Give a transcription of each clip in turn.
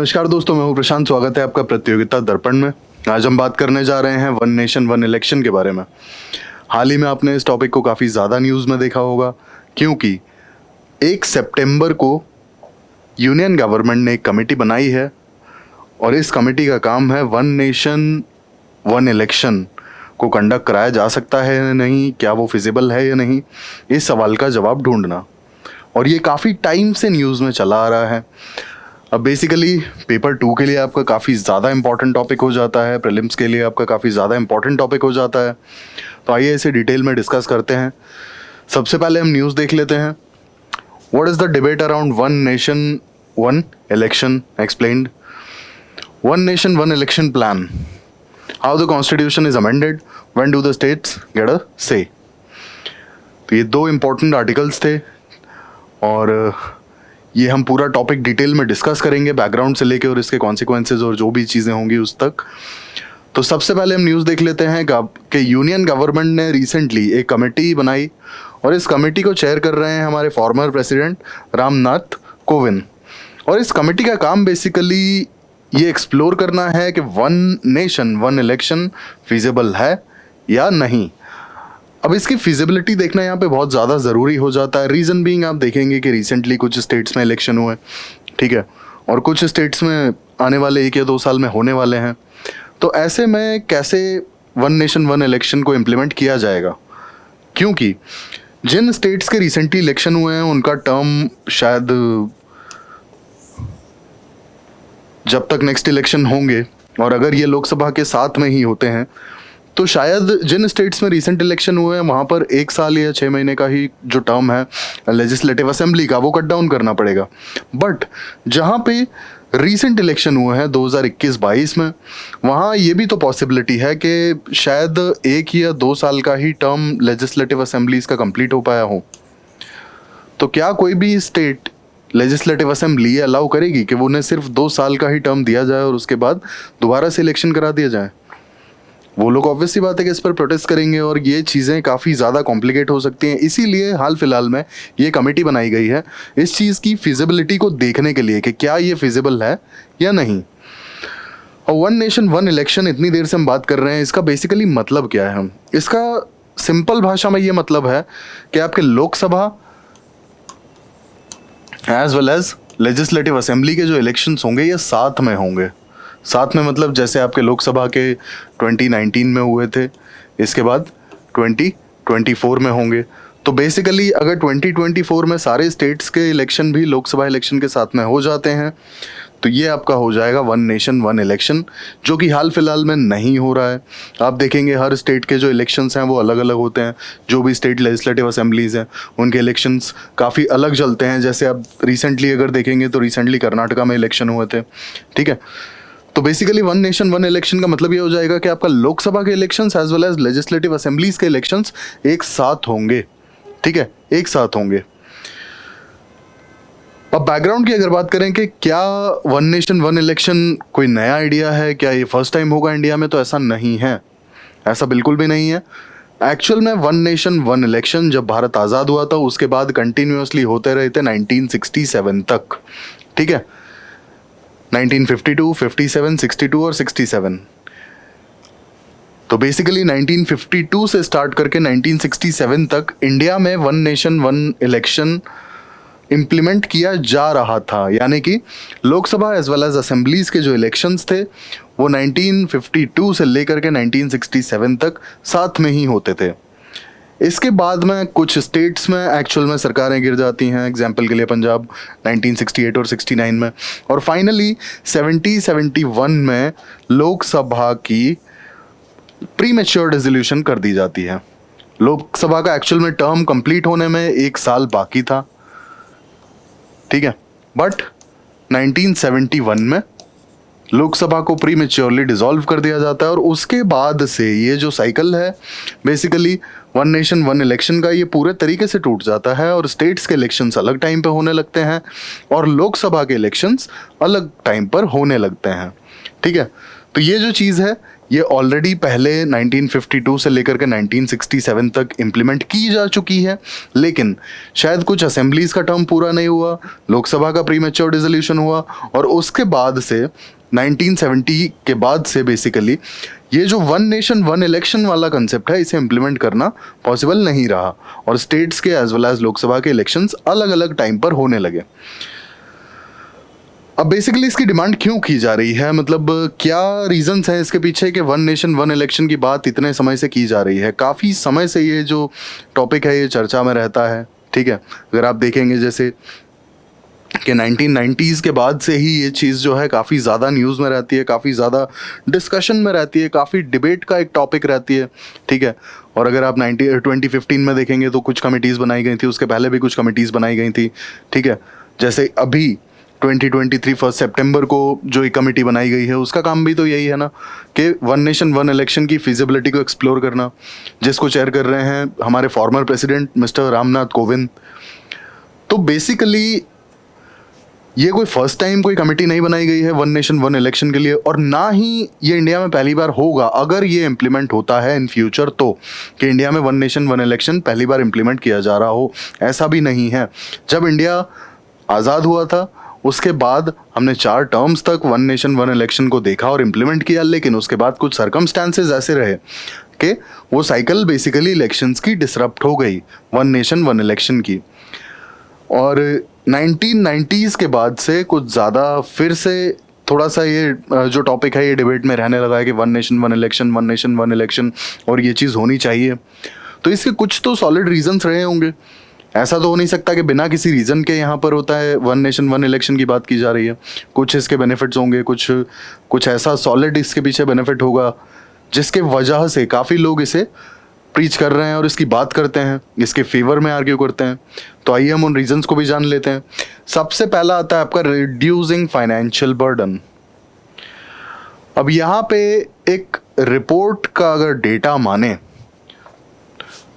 नमस्कार दोस्तों, मैं हूं प्रशांत। स्वागत है आपका प्रतियोगिता दर्पण में। आज हम बात करने जा रहे हैं वन नेशन वन इलेक्शन के बारे में। हाल ही में आपने इस टॉपिक को काफ़ी ज़्यादा न्यूज़ में देखा होगा, क्योंकि 1 सितंबर को यूनियन गवर्नमेंट ने एक कमेटी बनाई है और इस कमेटी का काम है वन नेशन वन इलेक्शन को कंडक्ट कराया जा सकता है या नहीं, क्या वो फिजिबल है या नहीं, इस सवाल का जवाब ढूंढना। और ये काफ़ी टाइम से न्यूज़ में चला आ रहा है। अब बेसिकली पेपर 2 के लिए आपका काफ़ी ज़्यादा इंपॉर्टेंट टॉपिक हो जाता है, प्रीलिम्स के लिए आपका काफ़ी ज़्यादा इंपॉर्टेंट टॉपिक हो जाता है। तो आइए इसे डिटेल में डिस्कस करते हैं। सबसे पहले हम न्यूज़ देख लेते हैं। What is the debate around one nation one election explained. One nation one election plan, how the constitution is amended, when do the states get a से। तो ये 2 इम्पॉर्टेंट आर्टिकल्स थे और ये हम पूरा टॉपिक डिटेल में डिस्कस करेंगे, बैकग्राउंड से लेके और इसके कॉन्सिक्वेंसेज और जो भी चीज़ें होंगी उस तक। तो सबसे पहले हम न्यूज़ देख लेते हैं कि यूनियन गवर्नमेंट ने रिसेंटली एक कमेटी बनाई और इस कमेटी को चेयर कर रहे हैं हमारे फॉर्मर प्रेसिडेंट रामनाथ कोविंद। और इस कमेटी का काम बेसिकली ये एक्सप्लोर करना है कि one nation one election feasible है या नहीं। अब इसकी फिजिबिलिटी देखना यहाँ पे बहुत ज़्यादा ज़रूरी हो जाता है। रीज़न बीइंग आप देखेंगे कि रिसेंटली कुछ स्टेट्स में इलेक्शन हुए, ठीक है, और कुछ स्टेट्स में आने वाले 1 या 2 साल में होने वाले हैं। तो ऐसे में कैसे वन नेशन वन इलेक्शन को इम्प्लीमेंट किया जाएगा, क्योंकि जिन स्टेट्स के रिसेंटली इलेक्शन हुए हैं उनका टर्म शायद जब तक नेक्स्ट इलेक्शन होंगे, और अगर ये लोकसभा के साथ में ही होते हैं तो शायद जिन स्टेट्स में रिसेंट इलेक्शन हुए हैं वहाँ पर 1 साल या 6 महीने का ही जो टर्म है लेजिस्लेटिव असेंबली का वो कट डाउन करना पड़ेगा। बट जहाँ पे रिसेंट इलेक्शन हुए हैं 2021-22 में, वहाँ ये भी तो पॉसिबिलिटी है कि शायद 1 या 2 साल का ही टर्म लेजिस्लेटिव असेंबलीज का कंप्लीट हो पाया हो। तो क्या कोई भी स्टेट लेजिस्लेटिव असेंबली ये अलाउ करेगी कि वो उन्हें सिर्फ 2 साल का ही टर्म दिया जाए और उसके बाद दोबारा से इलेक्शन करा दिया जाए? वो लोग ऑब्वियस सी बात है कि इस पर प्रोटेस्ट करेंगे और ये चीज़ें काफ़ी ज़्यादा कॉम्प्लिकेट हो सकती हैं। इसीलिए हाल फिलहाल में ये कमेटी बनाई गई है इस चीज़ की फिजिबिलिटी को देखने के लिए कि क्या ये फिजिबल है या नहीं। और वन नेशन वन इलेक्शन इतनी देर से हम बात कर रहे हैं, इसका बेसिकली मतलब क्या है? इसका सिंपल भाषा में ये मतलब है कि आपके Lok Sabha as well as legislative assembly के जो इलेक्शंस होंगे ये साथ में होंगे। साथ में मतलब जैसे आपके लोकसभा के 2019 में हुए थे, इसके बाद 2024 में होंगे। तो बेसिकली अगर 2024 में सारे स्टेट्स के इलेक्शन भी लोकसभा इलेक्शन के साथ में हो जाते हैं तो ये आपका हो जाएगा वन नेशन वन इलेक्शन, जो कि हाल फिलहाल में नहीं हो रहा है। आप देखेंगे हर स्टेट के जो इलेक्शंस हैं वो अलग अलग होते हैं। जो भी स्टेट लेजिस्लेटिव असेंबलीज हैं उनके इलेक्शंस काफ़ी अलग चलते हैं। जैसे आप रिसेंटली अगर देखेंगे तो रिसेंटली कर्नाटका में इलेक्शन हुए थे, ठीक है। तो basically one nation one election का मतलब ये हो जाएगा कि आपका लोकसभा के elections as well as legislative assemblies के इलेक्शंस एक साथ होंगे, ठीक है, एक साथ होंगे। अब बैकग्राउंड की अगर बात करें कि क्या वन नेशन वन इलेक्शन कोई नया आइडिया है, क्या ये फर्स्ट टाइम होगा इंडिया में, तो ऐसा नहीं है, ऐसा बिल्कुल भी नहीं है। एक्चुअल में वन नेशन वन इलेक्शन जब भारत आज़ाद हुआ था उसके बाद कंटिन्यूसली होते रहे थे 1967 तक, ठीक है, 1952, 57, 62 और 67। तो बेसिकली 1952 से स्टार्ट करके 1967 तक इंडिया में one nation one election implement किया जा रहा था। यानी कि Lok Sabha as well as assemblies के जो इलेक्शंस थे वो 1952 से लेकर के 1967 तक साथ में ही होते थे। इसके बाद में कुछ स्टेट्स में एक्चुअल में सरकारें गिर जाती हैं, एग्जाम्पल के लिए पंजाब 1968 और 69 में, और फाइनली 71 में लोकसभा की प्रीमेच्योर डिसोल्यूशन कर दी जाती है। लोकसभा का एक्चुअल में टर्म कंप्लीट होने में 1 साल बाकी था, ठीक है, बट 1971 में लोकसभा को प्रीमेच्योरली डिसॉल्व कर दिया जाता है। और उसके बाद से ये जो साइकिल है basically one nation one election का, ये पूरे तरीके से टूट जाता है और स्टेट्स के इलेक्शंस अलग टाइम पे होने लगते हैं और लोकसभा के इलेक्शंस अलग टाइम पर होने लगते हैं, ठीक है। तो ये जो चीज़ है ये ऑलरेडी पहले 1952 से लेकर के 1967 तक इम्प्लीमेंट की जा चुकी है, लेकिन शायद कुछ असेंबलीज का टर्म पूरा नहीं हुआ, लोकसभा का प्रीमेच्योर डिसोल्यूशन हुआ, और उसके बाद से 1970 के बाद से बेसिकली ये जो वन नेशन वन इलेक्शन वाला कंसेप्ट है, इसे इम्प्लीमेंट करना पॉसिबल नहीं रहा, और स्टेट्स के एज वेल एज लोकसभा के इलेक्शंस अलग अलग टाइम पर होने लगे। अब बेसिकली इसकी डिमांड क्यों की जा रही है, मतलब क्या रीजंस हैं इसके पीछे कि वन नेशन वन इलेक्शन की बात इतने समय से की जा रही है। काफ़ी समय से ये जो टॉपिक है ये चर्चा में रहता है, ठीक है। अगर आप देखेंगे जैसे कि 1990s के बाद से ही ये चीज़ जो है काफ़ी ज़्यादा न्यूज़ में रहती है, काफ़ी ज़्यादा डिस्कशन में रहती है, काफ़ी डिबेट का एक टॉपिक रहती है, ठीक है। और अगर आप 2015 में देखेंगे तो कुछ कमिटीज़ बनाई गई थी, उसके पहले भी कुछ कमिटीज़ बनाई गई थी, ठीक है। जैसे अभी 2023 फर्स्ट सितंबर को जो एक कमेटी बनाई गई है, उसका काम भी तो यही है ना कि वन नेशन वन इलेक्शन की फिजिबिलिटी को एक्सप्लोर करना, जिसको चेयर कर रहे हैं हमारे farmer president mister Ramnath Kovind. तो बेसिकली ये कोई फर्स्ट टाइम कोई कमेटी नहीं बनाई गई है वन नेशन वन इलेक्शन के लिए, और ना ही ये इंडिया में पहली बार होगा अगर ये इम्प्लीमेंट होता है इन फ्यूचर, तो कि इंडिया में वन नेशन वन इलेक्शन पहली बार इम्प्लीमेंट किया जा रहा हो, ऐसा भी नहीं है। जब इंडिया आज़ाद हुआ था उसके बाद हमने 4 टर्म्स तक वन नेशन वन इलेक्शन को देखा और इम्प्लीमेंट किया, लेकिन उसके बाद कुछ सर्कमस्टांसेस ऐसे रहे कि वो साइकिल बेसिकली इलेक्शंस की डिसरप्ट हो गई, वन नेशन वन इलेक्शन की। और 1990s के बाद से कुछ ज़्यादा फिर से थोड़ा सा ये जो टॉपिक है ये डिबेट में रहने लगा है कि one nation one election, one nation one election, और ये चीज़ होनी चाहिए। तो इसके कुछ तो सॉलिड रीजंस रहे होंगे, ऐसा तो हो नहीं सकता कि बिना किसी रीज़न के यहाँ पर होता है वन नेशन वन इलेक्शन की बात की जा रही है। कुछ इसके बेनिफिट्स होंगे, कुछ ऐसा सॉलिड इसके पीछे बेनिफिट होगा जिसके वजह से काफ़ी लोग इसे प्रीच कर रहे हैं और इसकी बात करते हैं, इसके फेवर में आर्ग्यू करते हैं। तो आइए हम उन रीजंस को भी जान लेते हैं। सबसे पहला आता है आपका रिड्यूसिंग फाइनेंशियल बर्डन। अब यहाँ पे एक रिपोर्ट का अगर डेटा माने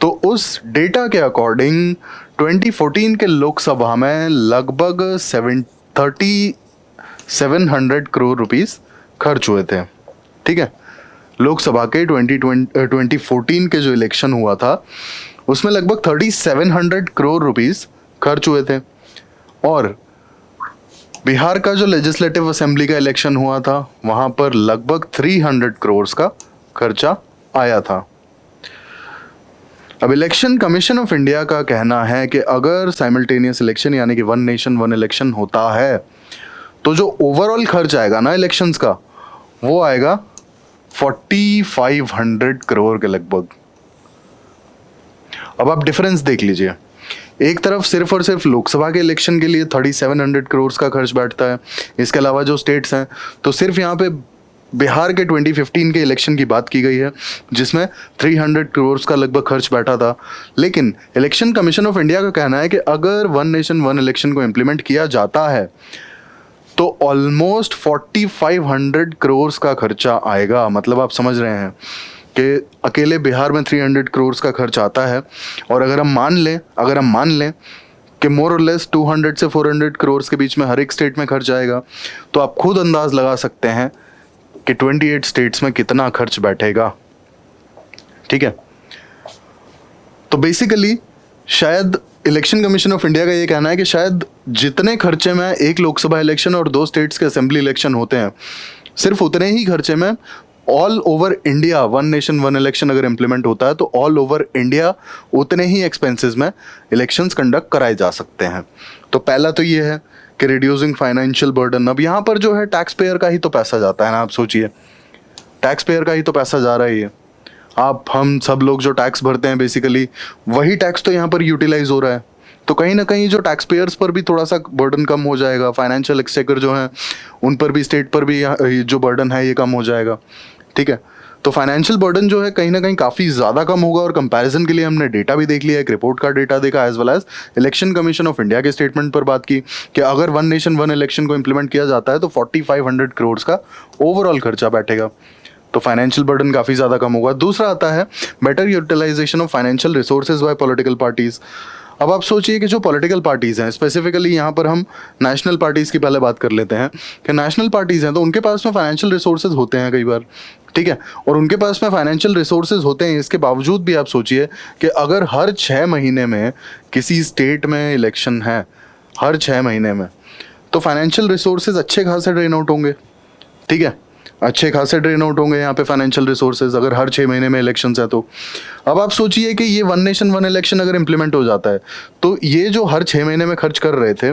तो उस डेटा के अकॉर्डिंग 2014 के लोकसभा में लगभग 700 करोड़ रुपीस खर्च हुए थे, ठीक है। लोकसभा के 2014 के जो इलेक्शन हुआ था उसमें लगभग 3700 करोड़ रुपीस खर्च हुए थे, और बिहार का जो लेजिस्लेटिव असेंबली का इलेक्शन हुआ था वहाँ पर लगभग 300 करोड़ का खर्चा आया था। अब इलेक्शन कमीशन ऑफ इंडिया का कहना है कि अगर साइमल्टेनियस इलेक्शन यानी कि वन नेशन वन इलेक्शन होता है तो जो ओवरऑल खर्च आएगा ना इलेक्शंस का वो आएगा 4500 करोड़ के लगभग। अब आप डिफरेंस देख लीजिए, एक तरफ सिर्फ और सिर्फ लोकसभा के इलेक्शन के लिए 3700 करोड़ का खर्च बैठता है, इसके अलावा जो स्टेट्स हैं तो सिर्फ यहाँ पे बिहार के 2015 के इलेक्शन की बात की गई है जिसमें 300 करोड़ का लगभग खर्च बैठा था। लेकिन इलेक्शन कमीशन ऑफ इंडिया का कहना है कि अगर वन नेशन वन इलेक्शन को इम्प्लीमेंट किया जाता है तो ऑलमोस्ट 4500 करोड़ का खर्चा आएगा। मतलब आप समझ रहे हैं कि अकेले बिहार में 300 करोड़ का खर्च आता है, और अगर हम मान लें कि मोर और लेस 200 से 400 करोड़ के बीच में हर एक स्टेट में खर्च आएगा, तो आप खुद अंदाज लगा सकते हैं कि 28 स्टेट्स में कितना खर्च बैठेगा, ठीक है। तो बेसिकली शायद इलेक्शन कमीशन ऑफ इंडिया का ये कहना है कि शायद जितने खर्चे में एक लोकसभा इलेक्शन और 2 स्टेट्स के असेंबली इलेक्शन होते हैं, सिर्फ उतने ही खर्चे में all over India one nation one election अगर इम्प्लीमेंट होता है तो ऑल ओवर इंडिया उतने ही एक्सपेंसेस में इलेक्शंस कंडक्ट कराए जा सकते हैं। तो पहला तो ये है कि रिड्यूसिंग फाइनेंशियल बर्डन। अब यहाँ पर जो है टैक्स पेयर का ही तो पैसा जाता है ना, आप सोचिए टैक्स पेयर का ही तो पैसा जा रहा है ये। आप हम सब लोग जो टैक्स भरते हैं बेसिकली वही टैक्स तो यहाँ पर यूटिलाइज हो रहा है, तो कहीं ना कहीं जो टैक्स पेयर्स पर भी थोड़ा सा बर्डन कम हो जाएगा, फाइनेंशियल एक्सचेकर जो है उन पर भी, स्टेट पर भी जो बर्डन है ये कम हो जाएगा, ठीक है। तो फाइनेंशियल बर्डन जो है कहीं ना कहीं काफ़ी ज़्यादा कम होगा, और कंपैरिजन के लिए हमने डेटा भी देख लिया, एक रिपोर्ट का डेटा देखा as well as election commission of India के स्टेटमेंट पर बात की कि अगर वन नेशन वन इलेक्शन को इम्प्लीमेंट किया जाता है तो 4500 करोड़ का ओवरऑल खर्चा बैठेगा, तो फाइनेंशियल बर्डन काफ़ी ज़्यादा कम होगा। दूसरा आता है better utilization of financial resources by political parties. अब आप सोचिए कि जो पॉलिटिकल पार्टीज़ हैं, स्पेसिफिकली यहाँ पर हम नेशनल पार्टीज़ की पहले बात कर लेते हैं कि नेशनल पार्टीज़ हैं तो उनके पास में फाइनेंशियल रिसोर्सेज होते हैं कई बार, ठीक है, और उनके पास में फाइनेंशियल रिसोर्सेज होते हैं। इसके बावजूद भी आप सोचिए कि अगर हर 6 महीने में किसी स्टेट में इलेक्शन है, हर 6 महीने में, तो फाइनेंशियल रिसोर्सेज अच्छे खासे ड्रेन आउट होंगे। ठीक है, अच्छे खासे ड्रेन आउट होंगे यहाँ पे फाइनेंशियल रिसोर्सेज, अगर हर 6 महीने में इलेक्शंस है तो। अब आप सोचिए कि ये वन नेशन वन इलेक्शन अगर इम्प्लीमेंट हो जाता है, तो ये जो हर 6 महीने में खर्च कर रहे थे,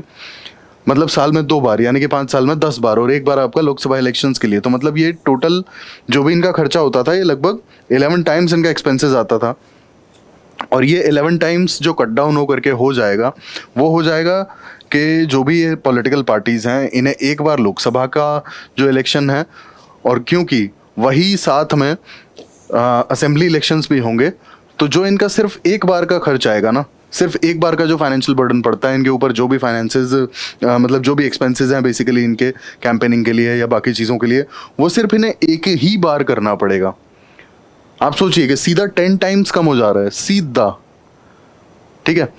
मतलब साल में 2 बार, यानी कि 5 साल में 10 बार, और 1 बार आपका लोकसभा इलेक्शंस के लिए, तो मतलब ये टोटल जो भी इनका खर्चा होता था, ये लगभग 11 टाइम्स इनका एक्सपेंसेस आता था। और ये 11 टाइम्स जो कट डाउन होकर के हो जाएगा, वो हो जाएगा कि जो भी ये पॉलिटिकल पार्टीज़ हैं, इन्हें एक बार लोकसभा का जो इलेक्शन है, और क्योंकि वही साथ में असेंबली इलेक्शंस भी होंगे, तो जो इनका सिर्फ एक बार का खर्च आएगा ना, सिर्फ एक बार का जो फाइनेंशियल बर्डन पड़ता है इनके ऊपर, जो भी फाइनेंसेस मतलब जो भी एक्सपेंसेस हैं बेसिकली इनके कैंपेनिंग के लिए या बाकी चीज़ों के लिए, वो सिर्फ इन्हें एक ही बार करना पड़ेगा। आप सोचिए कि सीधा 10 टाइम्स कम हो जा रहा है, सीधा। ठीक है,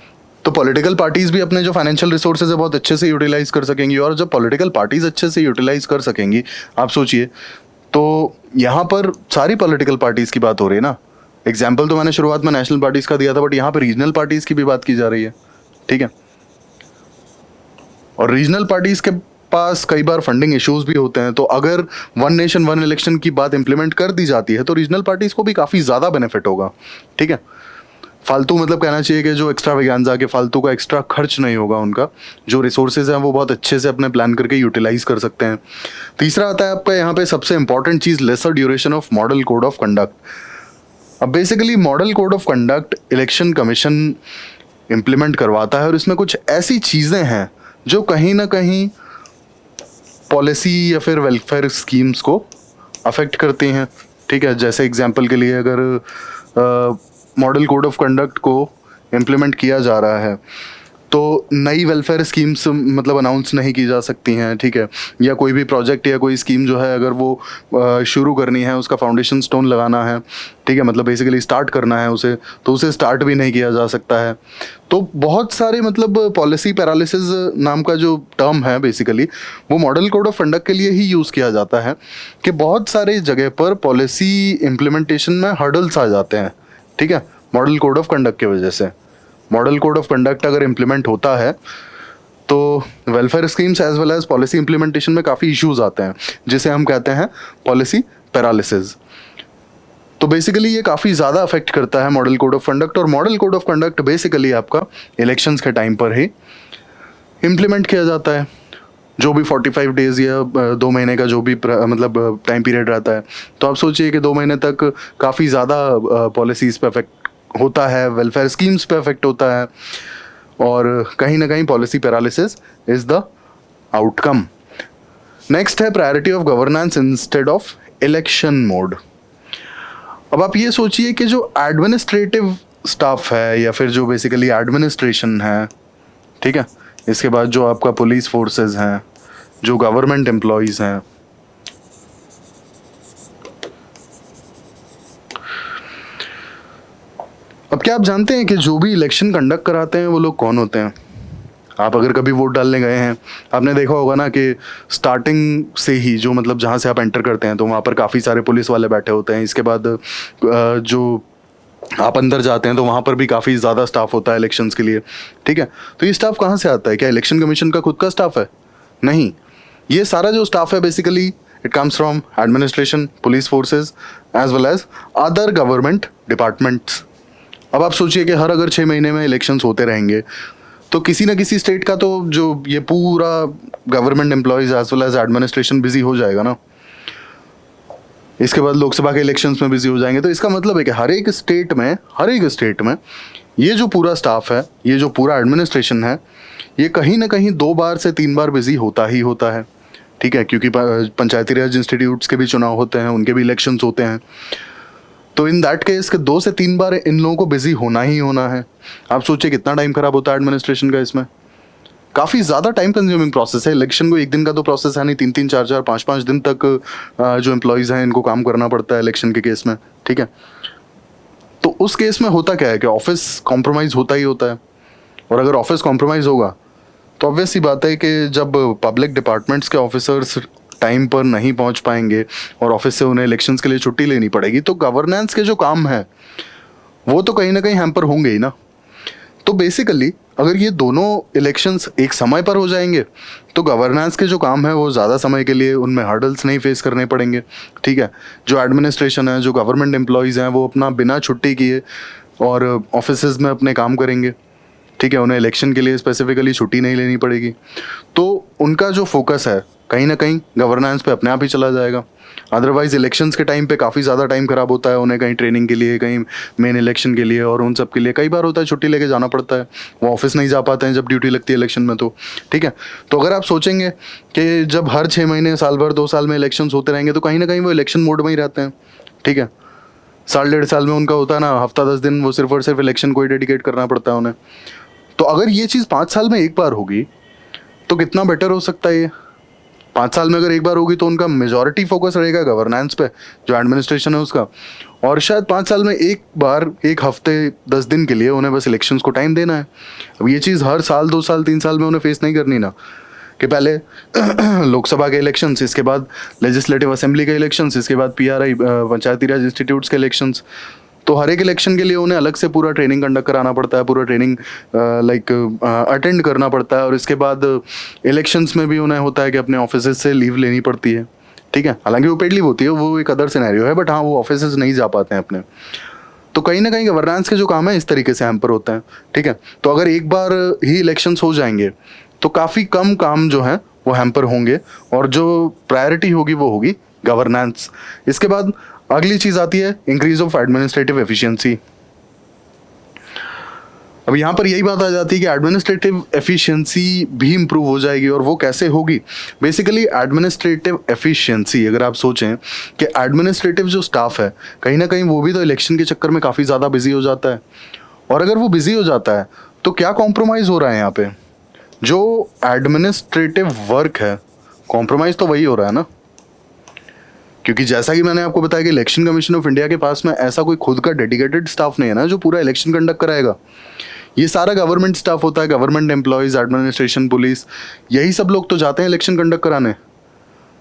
तो पॉलिटिकल पार्टीज भी अपने जो फाइनेंशियल रिसोर्सेज है बहुत अच्छे से यूटिलाइज कर सकेंगी, और जब पॉलिटिकल पार्टीज अच्छे से यूटिलाइज कर सकेंगी, आप सोचिए, तो यहाँ पर सारी पॉलिटिकल पार्टीज की बात हो रही है ना। एग्जाम्पल तो मैंने शुरुआत में नेशनल पार्टीज का दिया था, बट यहाँ पर रीजनल पार्टीज की भी बात की जा रही है। ठीक है, और रीजनल पार्टीज के पास कई बार फंडिंग इश्यूज भी होते हैं, तो अगर वन नेशन वन इलेक्शन की बात इंप्लीमेंट कर दी जाती है, तो रीजनल पार्टीज को भी काफ़ी ज़्यादा बेनिफिट होगा। ठीक है, फालतू मतलब कहना चाहिए कि जो एक्स्ट्रा वेगानजा के फालतू का एक्स्ट्रा खर्च नहीं होगा, उनका जो रिसोर्सेज हैं वो बहुत अच्छे से अपने प्लान करके यूटिलाइज कर सकते हैं। तीसरा आता है आपका यहाँ पे सबसे इंपॉर्टेंट चीज़, lesser duration of model code of conduct. अब basically model code of conduct election commission implement करवाता है, और इसमें कुछ ऐसी चीज़ें हैं जो कहीं ना कहीं पॉलिसी या फिर वेलफेयर स्कीम्स को अफेक्ट करती हैं। ठीक है, जैसे एग्जांपल के लिए अगर मॉडल कोड ऑफ कंडक्ट को इम्प्लीमेंट किया जा रहा है, तो नई वेलफेयर स्कीम्स मतलब अनाउंस नहीं की जा सकती हैं। ठीक है, या कोई भी प्रोजेक्ट या कोई स्कीम जो है अगर वो शुरू करनी है, उसका फाउंडेशन स्टोन लगाना है, ठीक है, मतलब बेसिकली स्टार्ट करना है उसे, तो उसे स्टार्ट भी नहीं किया जा सकता है। तो बहुत सारे मतलब पॉलिसी पैरालिसिस नाम का जो टर्म है बेसिकली, वो मॉडल कोड ऑफ कंडक्ट के लिए ही यूज़ किया जाता है, कि बहुत सारे जगह पर पॉलिसी इम्प्लीमेंटेशन में हर्डल्स आ जाते हैं। ठीक है, मॉडल कोड ऑफ कंडक्ट की वजह से। मॉडल कोड ऑफ कंडक्ट अगर इम्प्लीमेंट होता है, तो welfare schemes as well as policy implementation में काफ़ी इश्यूज आते हैं, जिसे हम कहते हैं पॉलिसी पैरालिसिस। तो बेसिकली ये काफ़ी ज़्यादा अफेक्ट करता है मॉडल कोड ऑफ कंडक्ट, और model code of conduct basically आपका इलेक्शंस के टाइम पर ही इम्प्लीमेंट किया जाता है। जो भी 45 डेज़ या 2 महीने का जो भी मतलब टाइम पीरियड रहता है, तो आप सोचिए कि 2 महीने तक काफ़ी ज़्यादा पॉलिसीज़ पे अफेक्ट होता है, वेलफेयर स्कीम्स पे अफेक्ट होता है, और कहीं ना कहीं policy paralysis is the outcome. Next है priority of governance instead of election mode. अब आप ये सोचिए कि जो एडमिनिस्ट्रेटिव स्टाफ है, या फिर जो बेसिकली एडमिनिस्ट्रेशन है, ठीक है, इसके बाद जो आपका पुलिस फोर्सेस हैं, जो गवर्नमेंट एम्प्लॉयज़ हैं, अब क्या आप जानते हैं कि जो भी इलेक्शन कंडक्ट कराते हैं वो लोग कौन होते हैं? आप अगर कभी वोट डालने गए हैं, आपने देखा होगा ना कि स्टार्टिंग से ही जो मतलब जहाँ से आप एंटर करते हैं, तो वहाँ पर काफ़ी सारे पुलिस वाले बैठे होते हैं। इसके बाद जो आप अंदर जाते हैं तो वहाँ पर भी काफ़ी ज़्यादा स्टाफ होता है इलेक्शंस के लिए। ठीक है, तो ये स्टाफ कहाँ से आता है? क्या इलेक्शन कमीशन का खुद का स्टाफ है? नहीं, ये सारा जो स्टाफ है basically it comes from administration, police forces as well as other government departments. अब आप सोचिए कि हर अगर 6 महीने में इलेक्शंस होते रहेंगे, तो किसी ना किसी स्टेट का तो जो ये पूरा government employees as well as administration busy हो जाएगा ना। इसके बाद लोकसभा के इलेक्शंस में बिजी हो जाएंगे। तो इसका मतलब है कि हर एक स्टेट में ये जो पूरा स्टाफ है, ये जो पूरा एडमिनिस्ट्रेशन है, ये कहीं ना कहीं 2 बार से 3 बार बिजी होता ही होता है। ठीक है, क्योंकि पंचायती राज इंस्टीट्यूट्स के भी चुनाव होते हैं, उनके भी इलेक्शंस होते हैं। तो इन दैट केस के 2 से 3 बार इन लोगों को बिजी होना ही होना है। आप सोचिए कितना टाइम खराब होता है एडमिनिस्ट्रेशन का इसमें। काफ़ी ज़्यादा टाइम कंज्यूमिंग प्रोसेस है। इलेक्शन को एक दिन का तो प्रोसेस है नहीं, 3-3, 4-4, 5-5 दिन तक जो एम्प्लॉयज़ हैं इनको काम करना पड़ता है इलेक्शन के केस में। ठीक है, तो उस केस में होता क्या है कि ऑफिस कॉम्प्रोमाइज़ होता ही होता है। और अगर ऑफिस कॉम्प्रोमाइज़ होगा तो ऑब्वियस सी बात है कि जब पब्लिक डिपार्टमेंट्स के ऑफिसर्स टाइम पर नहीं पहुंच पाएंगे और ऑफिस से उन्हें इलेक्शंस के लिए छुट्टी लेनी पड़ेगी, तो गवर्नेंस के जो काम है वो तो कहीं ना कहीं हैम्पर होंगे ही ना। तो बेसिकली अगर ये दोनों इलेक्शंस एक समय पर हो जाएंगे तो गवर्नेंस के जो काम है वो ज़्यादा समय के लिए उनमें हर्डल्स नहीं फेस करने पड़ेंगे, ठीक है। जो एडमिनिस्ट्रेशन है, जो गवर्नमेंट एम्प्लॉयज़ हैं, वो अपना बिना छुट्टी किए और ऑफिसेज में अपने काम करेंगे, ठीक है। उन्हें इलेक्शन के लिए स्पेसिफिकली छुट्टी नहीं लेनी पड़ेगी, तो उनका जो फोकस है कहीं ना कहीं गवर्नेंस पे अपने आप ही चला जाएगा। अदरवाइज इलेक्शंस के टाइम पे काफ़ी ज़्यादा टाइम खराब होता है, उन्हें कहीं ट्रेनिंग के लिए, कहीं मेन इलेक्शन के लिए और उन सब के लिए कई बार होता है छुट्टी लेके जाना पड़ता है, वो ऑफिस नहीं जा पाते हैं जब ड्यूटी लगती है इलेक्शन में, तो ठीक है। तो अगर आप सोचेंगे कि जब हर 6 महीने, साल भर, 2 साल में इलेक्शंस होते रहेंगे तो कहीं ना कहीं वो इलेक्शन मोड में ही रहते हैं, ठीक है। साल 1.5 साल में उनका होता है ना हफ्ता 10 दिन, वो सिर्फ और सिर्फ इलेक्शन को ही डेडिकेट करना पड़ता है उन्हें। तो अगर ये चीज़ 5 साल में एक बार होगी तो कितना बेटर हो सकता है ये। 5 साल में अगर एक बार होगी तो उनका मेजॉरिटी फोकस रहेगा गवर्नेंस पे, जो एडमिनिस्ट्रेशन है उसका, और शायद 5 साल में एक बार, एक हफ्ते 10 दिन के लिए उन्हें बस इलेक्शंस को टाइम देना है। अब ये चीज़ हर साल, 2 साल, 3 साल में उन्हें फेस नहीं करनी ना, कि पहले लोकसभा के इलेक्शंस, इसके बाद लेजिस्लेटिव असेंबली के इलेक्शंस, इसके बाद PRI पंचायती राज इंस्टीट्यूट्स के इलेक्शंस। तो हर एक इलेक्शन के लिए उन्हें अलग से पूरा ट्रेनिंग कंडक्ट कराना पड़ता है, पूरा ट्रेनिंग अटेंड करना पड़ता है, और इसके बाद इलेक्शंस में भी उन्हें होता है कि अपने ऑफिस से लीव लेनी पड़ती है, ठीक है। हालांकि वो पेड लीव होती है, वो एक अदर सिनेरियो है, बट हाँ वो ऑफिस नहीं जा पाते हैं अपने। तो कहीं ना कहीं गवर्नेंस के जो काम है इस तरीके से हैम्पर होते हैं, ठीक है। तो अगर एक बार ही इलेक्शंस हो जाएंगे तो काफ़ी कम काम जो है वो हैम्पर होंगे, और जो प्रायोरिटी होगी वो होगी गवर्नेंस। इसके बाद अगली चीज़ आती है इंक्रीज ऑफ एडमिनिस्ट्रेटिव एफिशिएंसी। अब यहाँ पर यही बात आ जाती है कि एडमिनिस्ट्रेटिव एफिशिएंसी भी इम्प्रूव हो जाएगी, और वो कैसे होगी। बेसिकली एडमिनिस्ट्रेटिव एफिशिएंसी, अगर आप सोचें कि एडमिनिस्ट्रेटिव जो स्टाफ है कहीं ना कहीं वो भी तो इलेक्शन के चक्कर में काफ़ी ज़्यादा बिजी हो जाता है, और अगर वो बिजी हो जाता है तो क्या कॉम्प्रोमाइज़ हो रहा है यहाँ पे, जो एडमिनिस्ट्रेटिव वर्क है कॉम्प्रोमाइज़ तो वही हो रहा है ना। क्योंकि जैसा कि मैंने आपको बताया कि इलेक्शन कमीशन ऑफ इंडिया के पास में ऐसा कोई खुद का डेडिकेटेड स्टाफ नहीं है ना जो पूरा इलेक्शन कंडक्ट कराएगा। ये सारा गवर्नमेंट स्टाफ होता है, गवर्नमेंट एम्प्लॉयज़, एडमिनिस्ट्रेशन, पुलिस, यही सब लोग तो जाते हैं इलेक्शन कंडक्ट कराने।